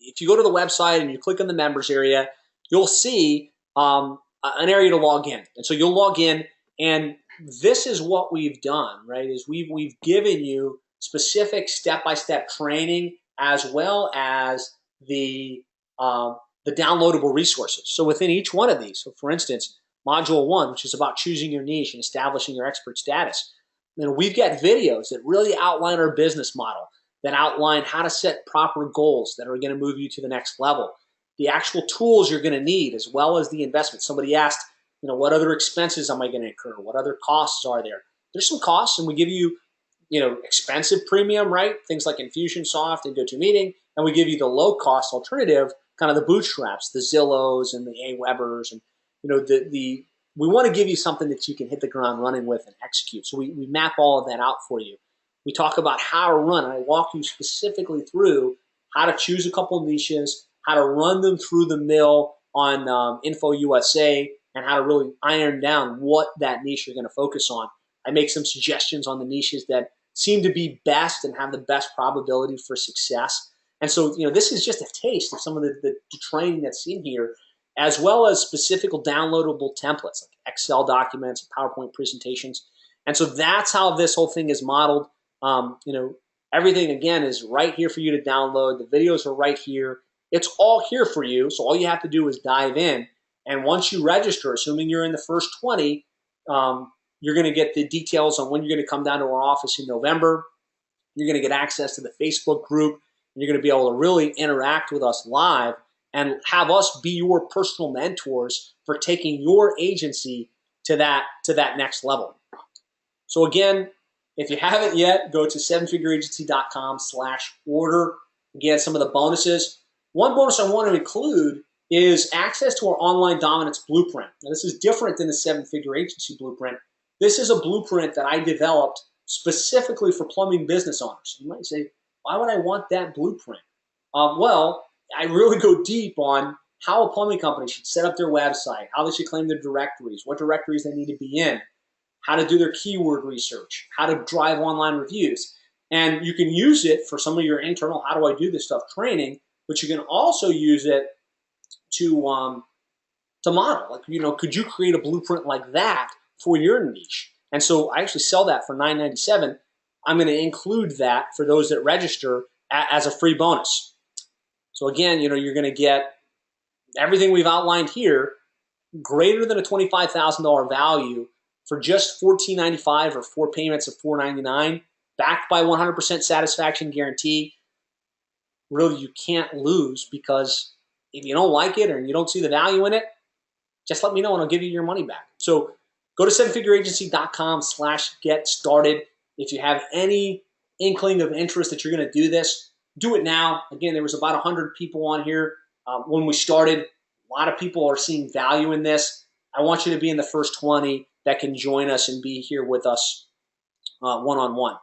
if you go to the website and you click on the members area, you'll see an area to log in. And so you'll log in, and this is what we've done, right? Is we've given you specific step-by-step training as well as the downloadable resources. So within each one of these, so for instance, Module 1, which is about choosing your niche and establishing your expert status. We've got videos that really outline our business model, that outline how to set proper goals that are going to move you to the next level, the actual tools you're going to need, as well as the investment. Somebody asked, what other expenses am I going to incur? What other costs are there? There's some costs, and we give you, expensive premium, right? Things like Infusionsoft and GoToMeeting, and we give you the low-cost alternative, kind of the bootstraps, the Zillows and the AWebers, and we want to give you something that you can hit the ground running with and execute. So we map all of that out for you. We talk about how to run, and I walk you specifically through how to choose a couple of niches, how to run them through the mill on InfoUSA, and how to really iron down what that niche you're going to focus on. I make some suggestions on the niches that seem to be best and have the best probability for success. And so, this is just a taste of some of the training that's in here, as well as specific downloadable templates like Excel documents and PowerPoint presentations. And so that's how this whole thing is modeled. Everything, again, is right here for you to download. The videos are right here. It's all here for you. So all you have to do is dive in. And once you register, assuming you're in the first 20, you're going to get the details on when you're going to come down to our office in November. You're going to get access to the Facebook group. You're going to be able to really interact with us live and have us be your personal mentors for taking your agency to that next level. So again, if you haven't yet, go to sevenfigureagency.com/order. Again, some of the bonuses. One bonus I want to include is access to our online dominance blueprint. Now, this is different than the 7-Figure Agency blueprint. This is a blueprint that I developed specifically for plumbing business owners. You might say, why would I want that blueprint? Well, I really go deep on how a plumbing company should set up their website, how they should claim their directories, what directories they need to be in, how to do their keyword research, how to drive online reviews. And you can use it for some of your internal, how do I do this stuff training, but you can also use it to model. Like, could you create a blueprint like that for your niche? And so I actually sell that for $9.97. I'm going to include that for those that register as a free bonus. So again, you're going to get everything we've outlined here, greater than a $25,000 value for just $14.95 or 4 payments of $4.99. backed by 100% satisfaction guarantee. Really, you can't lose, because if you don't like it or you don't see the value in it, just let me know and I'll give you your money back. So go to sevenfigureagency.com/get started. If you have any inkling of interest that you're going to do this, do it now. Again, there was about 100 people on here when we started. A lot of people are seeing value in this. I want you to be in the first 20 that can join us and be here with us one-on-one.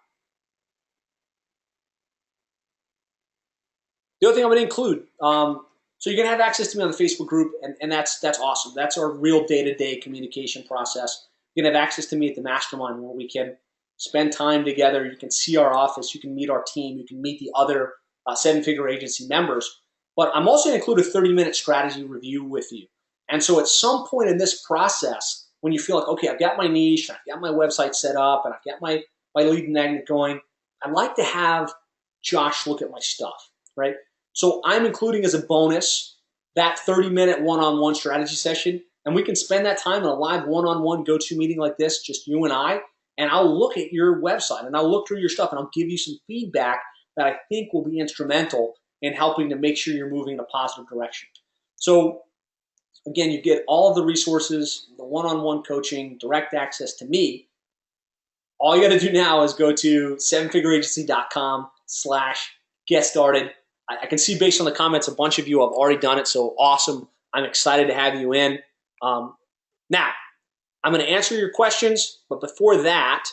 The other thing I'm going to include, so you're going to have access to me on the Facebook group, and that's awesome. That's our real day-to-day communication process. You're going to have access to me at the mastermind, where we can spend time together. You can see our office. You can meet our team. You can meet the other seven-figure agency members. But I'm also going to include a 30-minute strategy review with you. And so at some point in this process, when you feel like, okay, I've got my niche, I've got my website set up, and I've got my lead magnet going, I'd like to have Josh look at my stuff, right? So I'm including as a bonus that 30-minute one-on-one strategy session, and we can spend that time in a live one-on-one go-to meeting like this, just you and I'll look at your website, and I'll look through your stuff, and I'll give you some feedback that I think will be instrumental in helping to make sure you're moving in a positive direction. So again, you get all of the resources, the one-on-one coaching, direct access to me. All you got to do now is go to sevenfigureagency.com/get started. I can see based on the comments, a bunch of you have already done it, so awesome. I'm excited to have you in. Now, I'm going to answer your questions, but before that,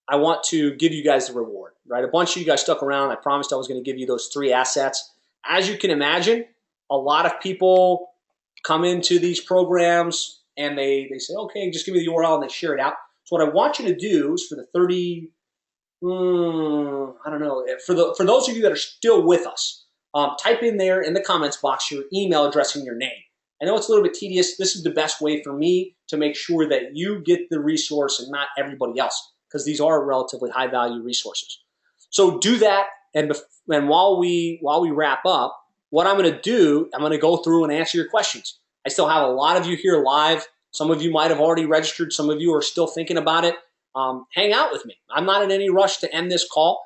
I want to give you guys the reward, right? A bunch of you guys stuck around. I promised I was going to give you those 3 assets. As you can imagine, a lot of people come into these programs and they say, okay, just give me the URL, and they share it out. So what I want you to do is for the 30, I don't know, for those of you that are still with us, type in there in the comments box your email address and your name. I know it's a little bit tedious. This is the best way for me to make sure that you get the resource and not everybody else, because these are relatively high value resources. So do that, and while we wrap up, what I'm going to do, I'm going to go through and answer your questions. I still have a lot of you here live. Some of you might have already registered. Some of you are still thinking about it. Hang out with me. I'm not in any rush to end this call.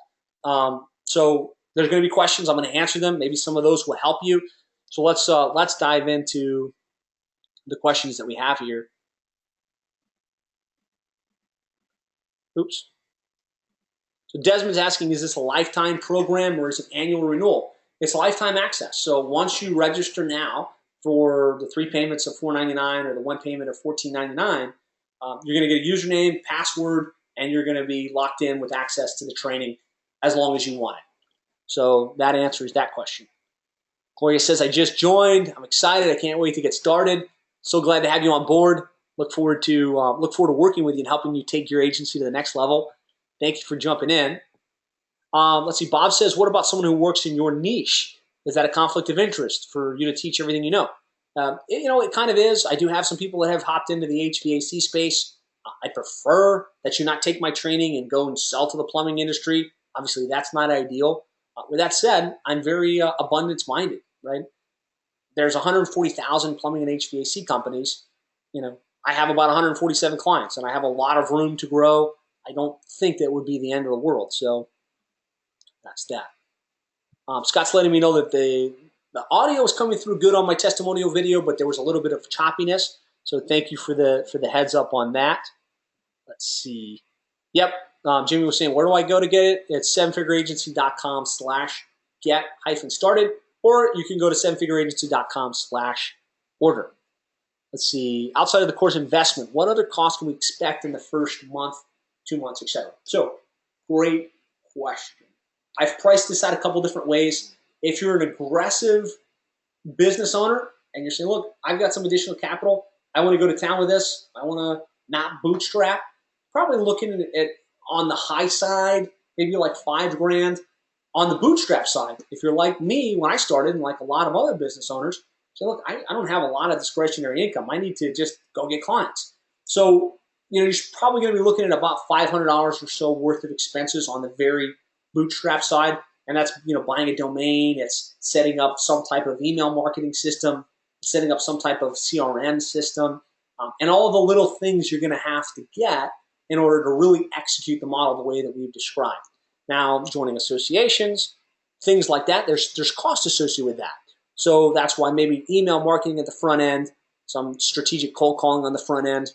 So there's going to be questions. I'm going to answer them. Maybe some of those will help you. So let's dive into the questions that we have here. Oops. So Desmond's asking, is this a lifetime program or is it annual renewal? It's lifetime access. So once you register now for the 3 payments of $4.99 or the 1 payment of $14.99, you're going to get a username, password, and you're going to be locked in with access to the training as long as you want it. So that answers that question. Gloria says, I just joined. I'm excited. I can't wait to get started. So glad to have you on board. Look forward to working with you and helping you take your agency to the next level. Thank you for jumping in. Let's see. Bob says, what about someone who works in your niche? Is that a conflict of interest for you to teach everything you know? It kind of is. I do have some people that have hopped into the HVAC space. I prefer that you not take my training and go and sell to the plumbing industry. Obviously, that's not ideal. With that said, I'm very abundance-minded, right? There's 140,000 plumbing and HVAC companies. I have about 147 clients, and I have a lot of room to grow. I don't think that would be the end of the world. So that's that. Scott's letting me know that the audio is coming through good on my testimonial video, but there was a little bit of choppiness. So thank you for the heads up on that. Let's see. Yep. Jimmy was saying, where do I go to get it? It's sevenfigureagency.com/get-started, or you can go to sevenfigureagency.com/order. Let's see. Outside of the course investment, what other costs can we expect in the first month, 2 months, etc.? So, great question. I've priced this out a couple different ways. If you're an aggressive business owner and you're saying, look, I've got some additional capital, I want to go to town with this, I want to not bootstrap, probably looking at on the high side, maybe like $5,000. On the bootstrap side, if you're like me when I started, and like a lot of other business owners, say, look, I don't have a lot of discretionary income. I need to just go get clients. So, you're probably going to be looking at about $500 or so worth of expenses on the very bootstrap side. And that's, buying a domain, it's setting up some type of email marketing system, setting up some type of CRM system, and all the little things you're going to have to get in order to really execute the model the way that we've described. Now, joining associations, things like that, there's cost associated with that. So that's why maybe email marketing at the front end, some strategic cold calling on the front end,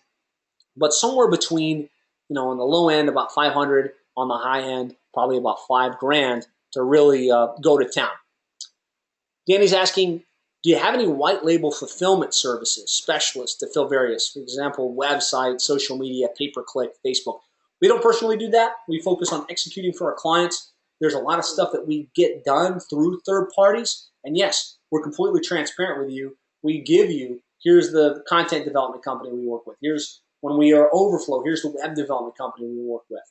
but somewhere between, on the low end about 500, on the high end probably about $5,000 to really go to town. Danny's asking, do you have any white label fulfillment services, specialists to fill various, for example, website, social media, pay-per-click, Facebook? We don't personally do that. We focus on executing for our clients. There's a lot of stuff that we get done through third parties. And yes, we're completely transparent with you. We give you, here's the content development company we work with. Here's when we are Overflow, here's the web development company we work with.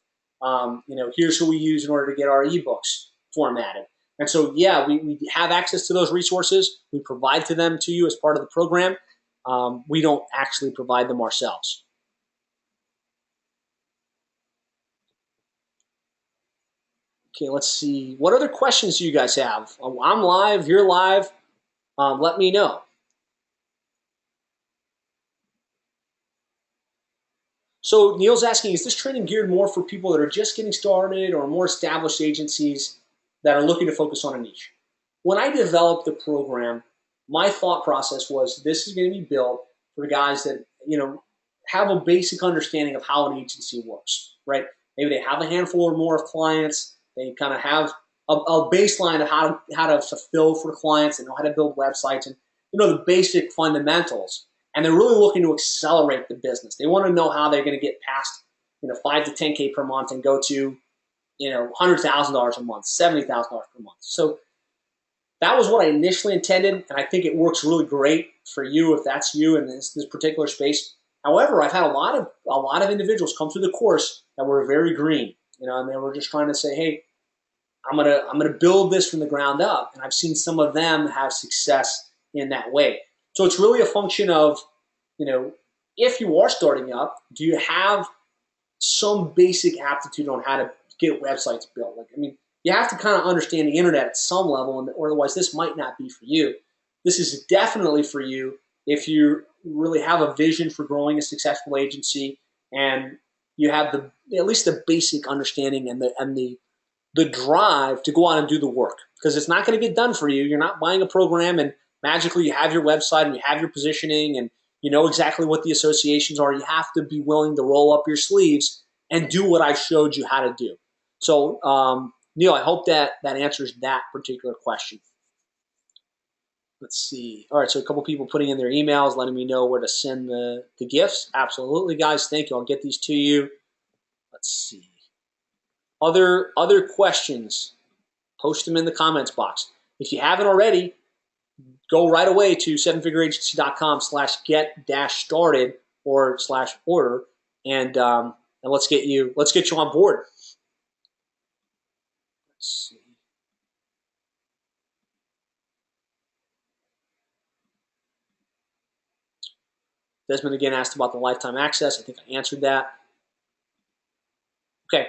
Here's who we use in order to get our ebooks formatted. And so, yeah, we have access to those resources. We provide them to you as part of the program. We don't actually provide them ourselves. Okay, let's see. What other questions do you guys have? I'm live. You're live. Let me know. So Neil's asking, is this training geared more for people that are just getting started or more established agencies that are looking to focus on a niche? When I developed the program, my thought process was this is going to be built for guys that, have a basic understanding of how an agency works, right? Maybe they have a handful or more of clients. They kind of have a baseline of how to fulfill for clients and know how to build websites and, the basic fundamentals. And they're really looking to accelerate the business. They want to know how they're going to get past, 5 to 10K per month and go to, $100,000 a month, $70,000 per month. So that was what I initially intended, and I think it works really great for you if that's you in this particular space. However, I've had a lot of individuals come through the course that were very green, and they were just trying to say, hey, I'm gonna build this from the ground up, and I've seen some of them have success in that way. So it's really a function of, if you are starting up, do you have some basic aptitude on how to get websites built? You have to kind of understand the internet at some level, or otherwise this might not be for you. This is definitely for you if you really have a vision for growing a successful agency and you have at least the basic understanding and the drive to go out and do the work, because it's not going to get done for you. You're not buying a program and magically you have your website and you have your positioning and you know exactly what the associations are. You have to be willing to roll up your sleeves and do what I showed you how to do. So, Neil, I hope that answers that particular question. Let's see. All right, so a couple people putting in their emails, letting me know where to send the gifts. Absolutely, guys. Thank you. I'll get these to you. Let's see. Other questions, post them in the comments box. If you haven't already, go right away to sevenfigureagency.com/get-started or /order, and let's get you on board. Let's see. Desmond again asked about the lifetime access. I think I answered that. Okay.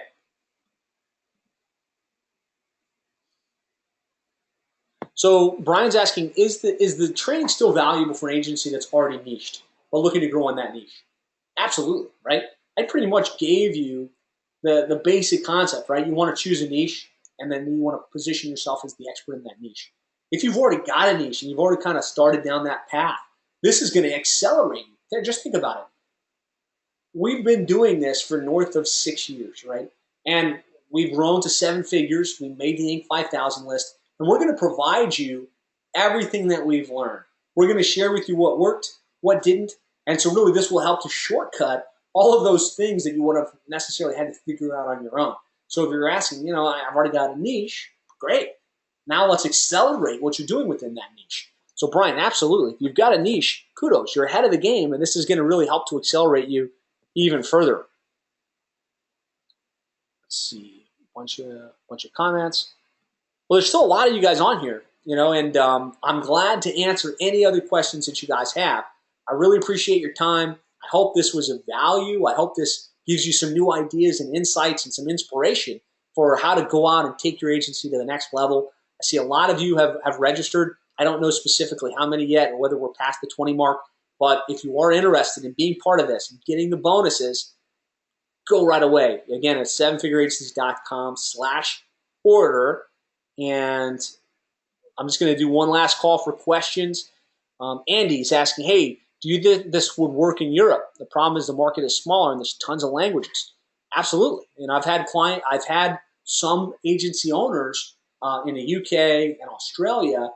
So Brian's asking, is the training still valuable for an agency that's already niched but looking to grow on that niche? Absolutely, right? I pretty much gave you the basic concept, right? You want to choose a niche, and then you want to position yourself as the expert in that niche. If you've already got a niche and you've already kind of started down that path, this is going to accelerate you. Just think about it. We've been doing this for north of 6 years, right? And we've grown to 7 figures. We made the Inc. 5000 list. And we're going to provide you everything that we've learned. We're going to share with you what worked, what didn't. And so really this will help to shortcut all of those things that you would have necessarily had to figure out on your own. So if you're asking, I've already got a niche, great. Now let's accelerate what you're doing within that niche. So Brian, absolutely. If you've got a niche, kudos. You're ahead of the game, and this is going to really help to accelerate you even further. Let's see, bunch of comments. Well, there's still a lot of you guys on here, and I'm glad to answer any other questions that you guys have. I really appreciate your time. I hope this was of value. I hope this gives you some new ideas and insights and some inspiration for how to go out and take your agency to the next level. I see a lot of you have registered. I don't know specifically how many yet or whether we're past the 20 mark, but if you are interested in being part of this and getting the bonuses, go right away. Again, it's sevenfigureagencies.com/order. And I'm just going to do one last call for questions. Andy's asking, hey, do you think this would work in Europe? The problem is the market is smaller and there's tons of languages. Absolutely. And I've had some agency owners in the UK and Australia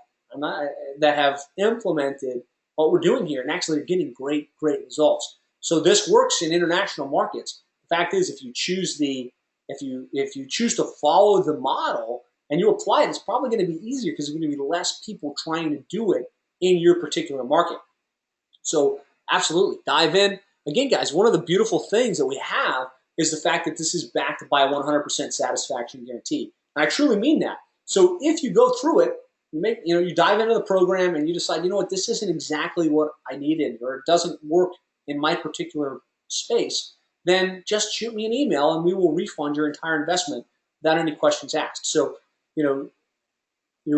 that have implemented what we're doing here, and actually are getting great results. So this works in international markets. The fact is, if you choose to follow the model and you apply it, it's probably going to be easier because there's going to be less people trying to do it in your particular market. So absolutely, dive in. Again, guys, one of the beautiful things that we have is the fact that this is backed by a 100% satisfaction guarantee. And I truly mean that. So if you go through it, you dive into the program and you decide, you know what, this isn't exactly what I needed, or it doesn't work in my particular space, then just shoot me an email and we will refund your entire investment without any questions asked. So, you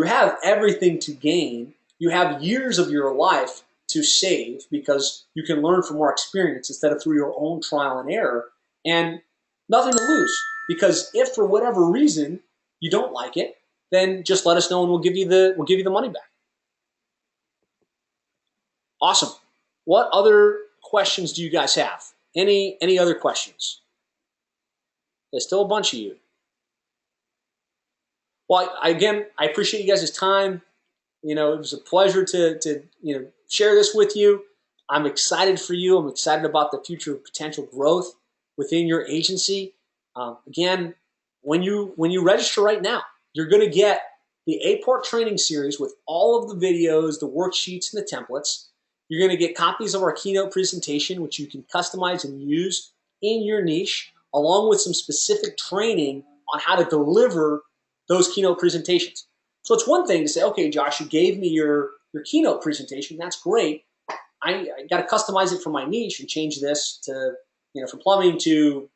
have everything to gain. You have years of your life to save because you can learn from our experience instead of through your own trial and error, and nothing to lose, because if for whatever reason you don't like it, then just let us know and we'll give you the money back. Awesome. What other questions do you guys have? Any other questions? There's still a bunch of you. Well, again, I appreciate you guys' time. It was a pleasure to share this with you. I'm excited for you. I'm excited about the future potential growth within your agency. Again, when you register right now, you're going to get the 8-part training series with all of the videos, the worksheets, and the templates. You're going to get copies of our keynote presentation, which you can customize and use in your niche, along with some specific training on how to deliver those keynote presentations. So it's one thing to say, okay, Josh, you gave me your keynote presentation. That's great. I got to customize it for my niche and change this to, from plumbing to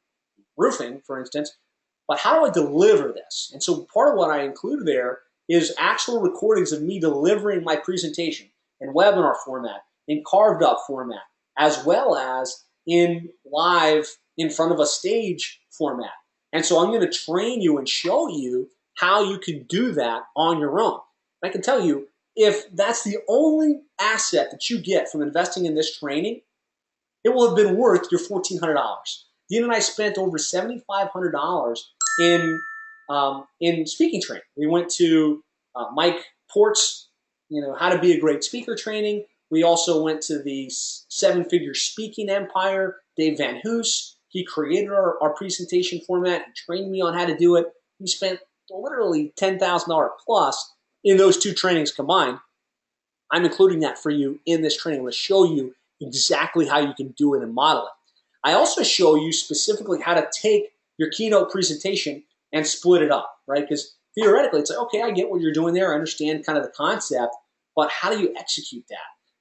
roofing, for instance. But how do I deliver this? And so part of what I include there is actual recordings of me delivering my presentation in webinar format, in carved up format, as well as in live in front of a stage format. And so I'm going to train you and show you how you can do that on your own. And I can tell you, if that's the only asset that you get from investing in this training, it will have been worth your $1,400. Dean and I spent over $7,500 in speaking training. We went to Mike Port's, how to be a great speaker training. We also went to the 7-figure speaking empire, Dave Van Hoos. He created our presentation format and trained me on how to do it. We spent literally $10,000 plus in those two trainings combined. I'm including that for you in this training. I'm going to show you exactly how you can do it and model it. I also show you specifically how to take your keynote presentation and split it up, right? Because theoretically, it's like, okay, I get what you're doing there. I understand kind of the concept, but how do you execute that?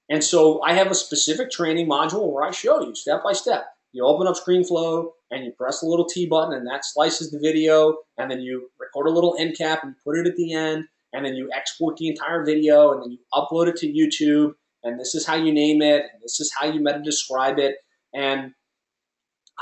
And so I have a specific training module where I show you step by step. You open up ScreenFlow and you press the little T button and that slices the video, and then you record a little end cap and put it at the end, and then you export the entire video and then you upload it to YouTube, and this is how you name it, and this is how you meta describe it, and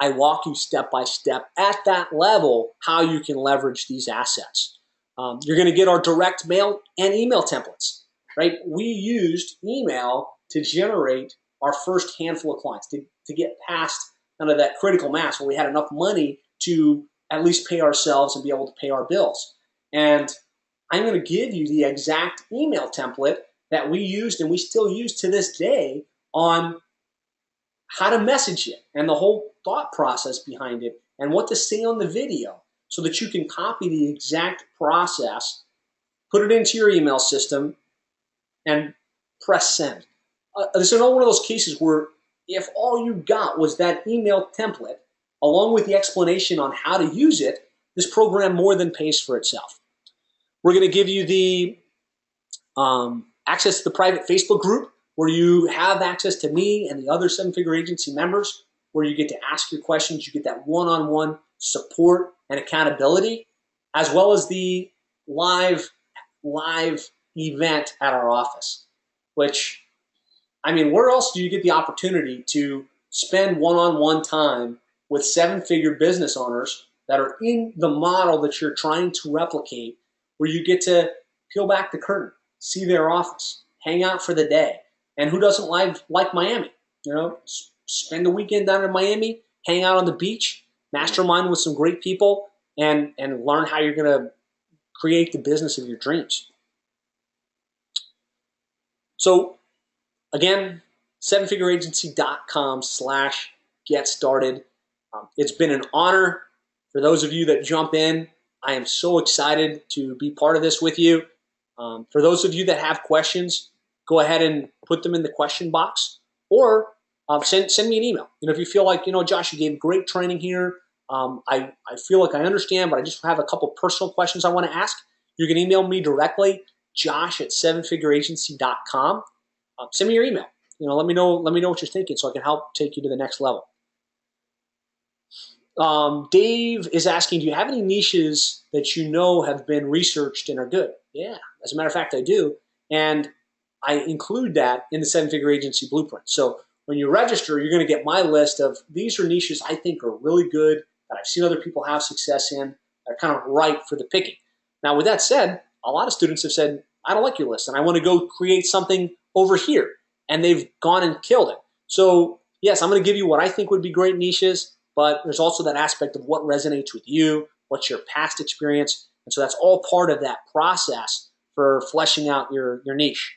I walk you step by step at that level how you can leverage these assets. You're going to get our direct mail and email templates, right? We used email to generate our first handful of clients to get past kind of that critical mass where we had enough money to at least pay ourselves and be able to pay our bills. And I'm going to give you the exact email template that we used and we still use to this day on how to message it and the whole thought process behind it and what to say on the video so that you can copy the exact process, put it into your email system, and press send. This is another one of those cases where if all you got was that email template along with the explanation on how to use it, this program more than pays for itself. We're going to give you the access to the private Facebook group where you have access to me and the other 7-figure agency members, where you get to ask your questions. You get that one-on-one support and accountability, as well as the live event at our office, which, I mean, where else do you get the opportunity to spend one-on-one time with seven-figure business owners that are in the model that you're trying to replicate, where you get to peel back the curtain, see their office, hang out for the day. And who doesn't like Miami? You know, spend a weekend down in Miami, hang out on the beach, mastermind with some great people, and learn how you're going to create the business of your dreams. So again, sevenfigureagency.com/get started. It's been an honor for those of you that jump in. I am so excited to be part of this with you. For those of you that have questions, go ahead and put them in the question box, or send me an email. You know, if you feel like, you know, Josh, you gave great training here. I feel like I understand, but I just have a couple personal questions I want to ask. You can email me directly, josh@sevenfigureagency.com. Send me your email. You know, let me know what you're thinking so I can help take you to the next level. Dave is asking, do you have any niches that you know have been researched and are good? Yeah, as a matter of fact, I do. And I include that in the seven-figure agency blueprint. So when you register, you're going to get my list of these are niches I think are really good, that I've seen other people have success in, that are kind of ripe for the picking. Now, with that said, a lot of students have said, I don't like your list, and I want to go create something over here. And they've gone and killed it. So yes, I'm going to give you what I think would be great niches, but there's also that aspect of what resonates with you, what's your past experience. And so that's all part of that process for fleshing out your niche.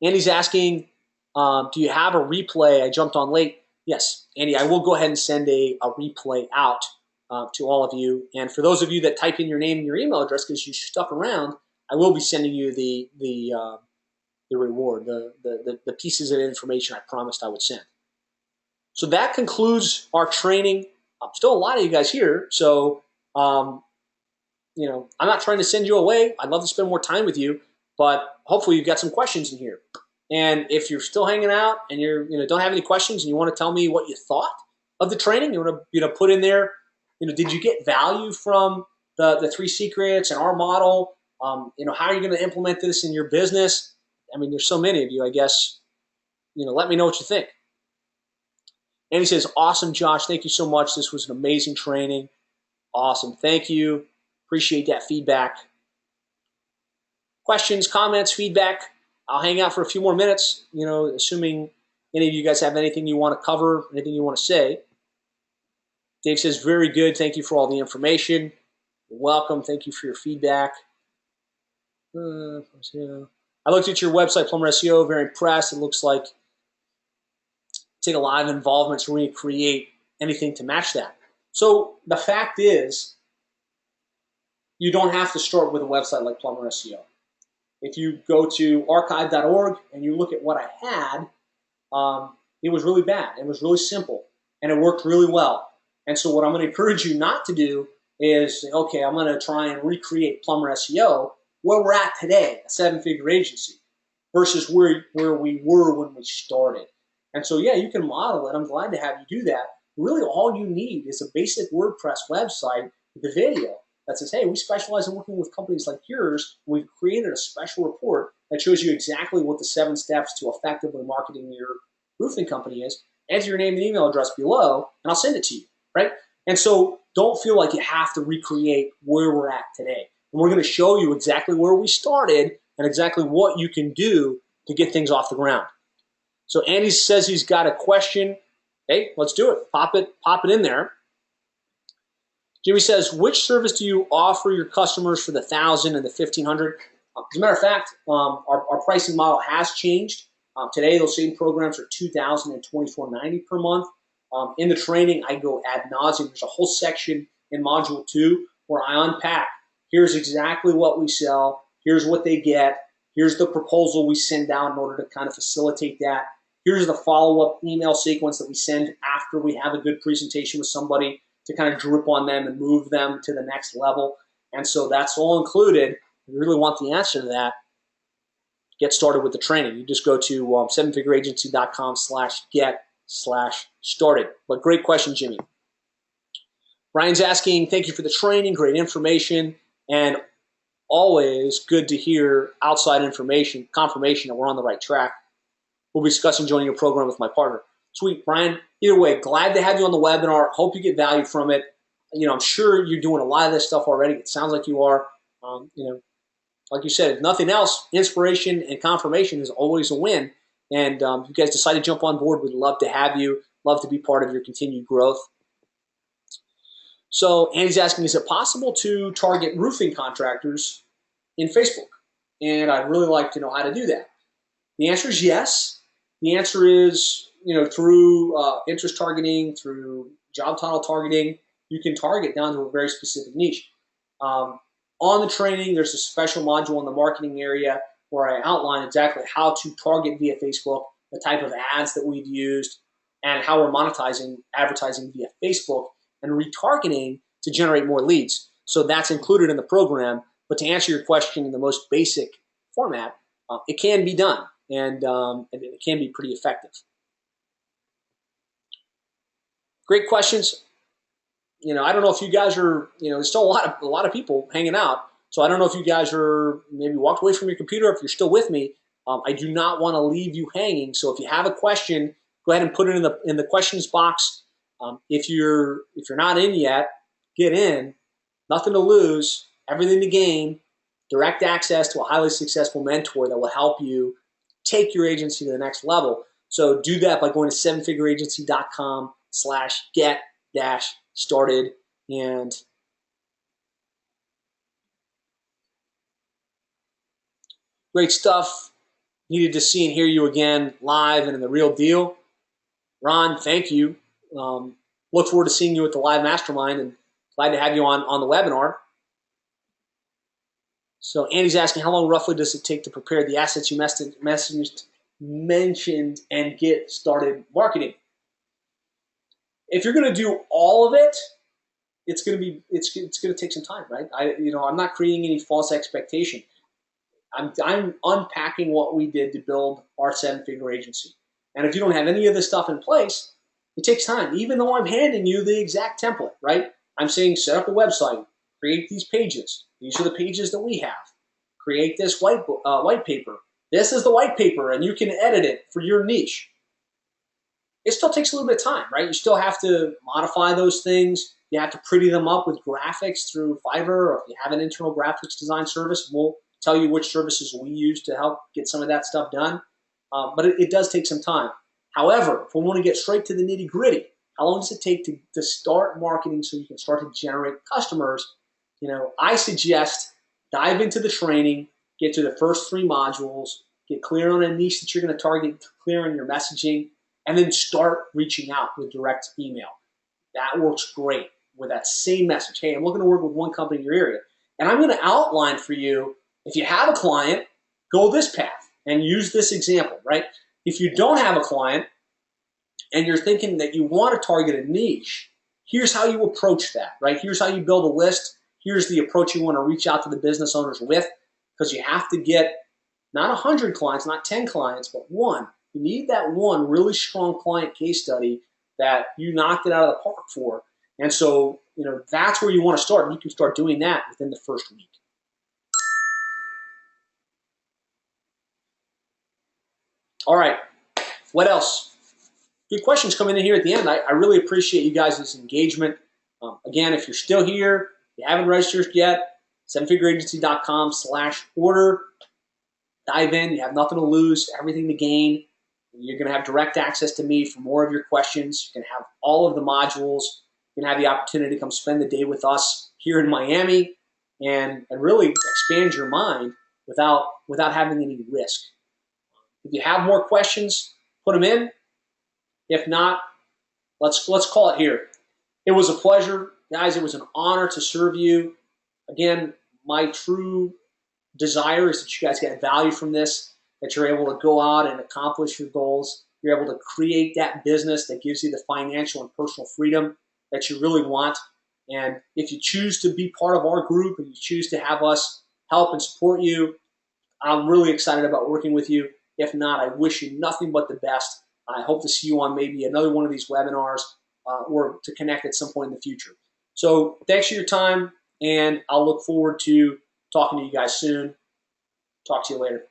Andy's asking, do you have a replay? I jumped on late. Yes, Andy, I will go ahead and send a replay out to all of you. And for those of you that type in your name and your email address because you stuck around, I will be sending you the reward, the pieces of information I promised I would send. So that concludes our training. Still a lot of you guys here, so you know, I'm not trying to send you away. I'd love to spend more time with you, but hopefully you've got some questions in here. And if you're still hanging out and don't have any questions and you want to tell me what you thought of the training, you want to put in there, did you get value from the 3 secrets and our model? How are you going to implement this in your business? I mean, there's so many of you, I guess, let me know what you think. And he says, awesome, Josh. Thank you so much. This was an amazing training. Awesome. Thank you. Appreciate that feedback. Questions, comments, feedback. I'll hang out for a few more minutes, assuming any of you guys have anything you want to cover, anything you want to say. Dave says, very good. Thank you for all the information. You're welcome. Thank you for your feedback. I looked at your website, Plumber SEO, very impressed. It looks like take a lot of involvement to recreate anything to match that. So the fact is, you don't have to start with a website like Plumber SEO. If you go to archive.org and you look at what I had, it was really bad. It was really simple, and it worked really well. And so what I'm going to encourage you not to do is say, okay, I'm going to try and recreate Plumber SEO where we're at today, a 7-figure agency, versus where we were when we started. And so, yeah, you can model it. I'm glad to have you do that. Really, all you need is a basic WordPress website with a video that says, hey, we specialize in working with companies like yours. We've created a special report that shows you exactly what the 7 steps to effectively marketing your roofing company is. Enter your name and email address below, and I'll send it to you, right? And so don't feel like you have to recreate where we're at today. And we're going to show you exactly where we started and exactly what you can do to get things off the ground. So Andy says he's got a question. Hey, let's do it. Pop it in there. Jimmy says, which service do you offer your customers for the 1,000 and the 1,500? As a matter of fact, our pricing model has changed. Today, those same programs are $2,000 and $2,490 per month. In the training, I go ad nauseum. There's a whole section in Module 2 where I unpack. Here's exactly what we sell. Here's what they get. Here's the proposal we send out in order to kind of facilitate that. Here's the follow-up email sequence that we send after we have a good presentation with somebody to kind of drip on them and move them to the next level. And so that's all included. If you really want the answer to that, get started with the training. You just go to 7figureagency.com/get/started. But great question, Jimmy. Brian's asking, thank you for the training, great information, and always good to hear outside information, confirmation that we're on the right track. We'll be discussing joining your program with my partner. Sweet, Brian. Either way, glad to have you on the webinar. Hope you get value from it. I'm sure you're doing a lot of this stuff already. It sounds like you are. Like you said, if nothing else, inspiration and confirmation is always a win. And if you guys decide to jump on board, we'd love to have you. Love to be part of your continued growth. So Andy's asking, is it possible to target roofing contractors in Facebook? And I'd really like to know how to do that. The answer is yes. The answer is, through interest targeting, through job title targeting, you can target down to a very specific niche. On the training, there's a special module in the marketing area where I outline exactly how to target via Facebook, the type of ads that we've used, and how we're monetizing advertising via Facebook and retargeting to generate more leads. So that's included in the program. But to answer your question in the most basic format, it can be done, and it can be pretty effective. Great questions. I don't know if you guys are, there's still a lot of people hanging out. So I don't know if you guys are maybe walked away from your computer, if you're still with me. I do not want to leave you hanging. So if you have a question, go ahead and put it in the questions box. If you're not in yet, get in. Nothing to lose, everything to gain. Direct access to a highly successful mentor that will help you take your agency to the next level. So do that by going to sevenfigureagency.com/get-started. And great stuff. Needed to see and hear you again live and in the real deal. Ron, thank you. Look forward to seeing you at the live mastermind, and glad to have you on the webinar. So Andy's asking, how long roughly does it take to prepare the assets you mentioned and get started marketing? If you're going to do all of it, it's going to take some time, right? I'm not creating any false expectation. I'm unpacking what we did to build our 7-figure agency. And if you don't have any of this stuff in place, it takes time. Even though I'm handing you the exact template, right? I'm saying set up a website, create these pages. These are the pages that we have. Create this white paper. This is the white paper, and you can edit it for your niche. It still takes a little bit of time, right? You still have to modify those things. You have to pretty them up with graphics through Fiverr, or if you have an internal graphics design service, we'll tell you which services we use to help get some of that stuff done. But it does take some time. However, if we want to get straight to the nitty gritty, how long does it take to start marketing so you can start to generate customers? I suggest dive into the training, get to the first 3 modules, get clear on a niche that you're going to target, clear on your messaging, and then start reaching out with direct email. That works great with that same message. Hey, I'm looking to work with one company in your area. And I'm going to outline for you, if you have a client, go this path and use this example, right? If you don't have a client and you're thinking that you want to target a niche, here's how you approach that, right? Here's how you build a list. Here's the approach you want to reach out to the business owners with, because you have to get not 100 clients, not 10 clients, but 1. You need that one really strong client case study that you knocked it out of the park for. And so, that's where you want to start. And you can start doing that within the first week. All right. What else? Good questions coming in here at the end. I really appreciate you guys' engagement. Again, if you're still here, you haven't registered yet, sevenfigureagency.com/order. Dive in. You have nothing to lose, everything to gain. You're going to have direct access to me for more of your questions. You can have all of the modules. You can have the opportunity to come spend the day with us here in Miami and really expand your mind without having any risk. If you have more questions, put them in. If not, let's call it here. It was a pleasure, guys. It was an honor to serve you. Again, my true desire is that you guys get value from this, that you're able to go out and accomplish your goals. You're able to create that business that gives you the financial and personal freedom that you really want. And if you choose to be part of our group and you choose to have us help and support you, I'm really excited about working with you. If not, I wish you nothing but the best. I hope to see you on maybe another one of these webinars or to connect at some point in the future. So thanks for your time, and I'll look forward to talking to you guys soon. Talk to you later.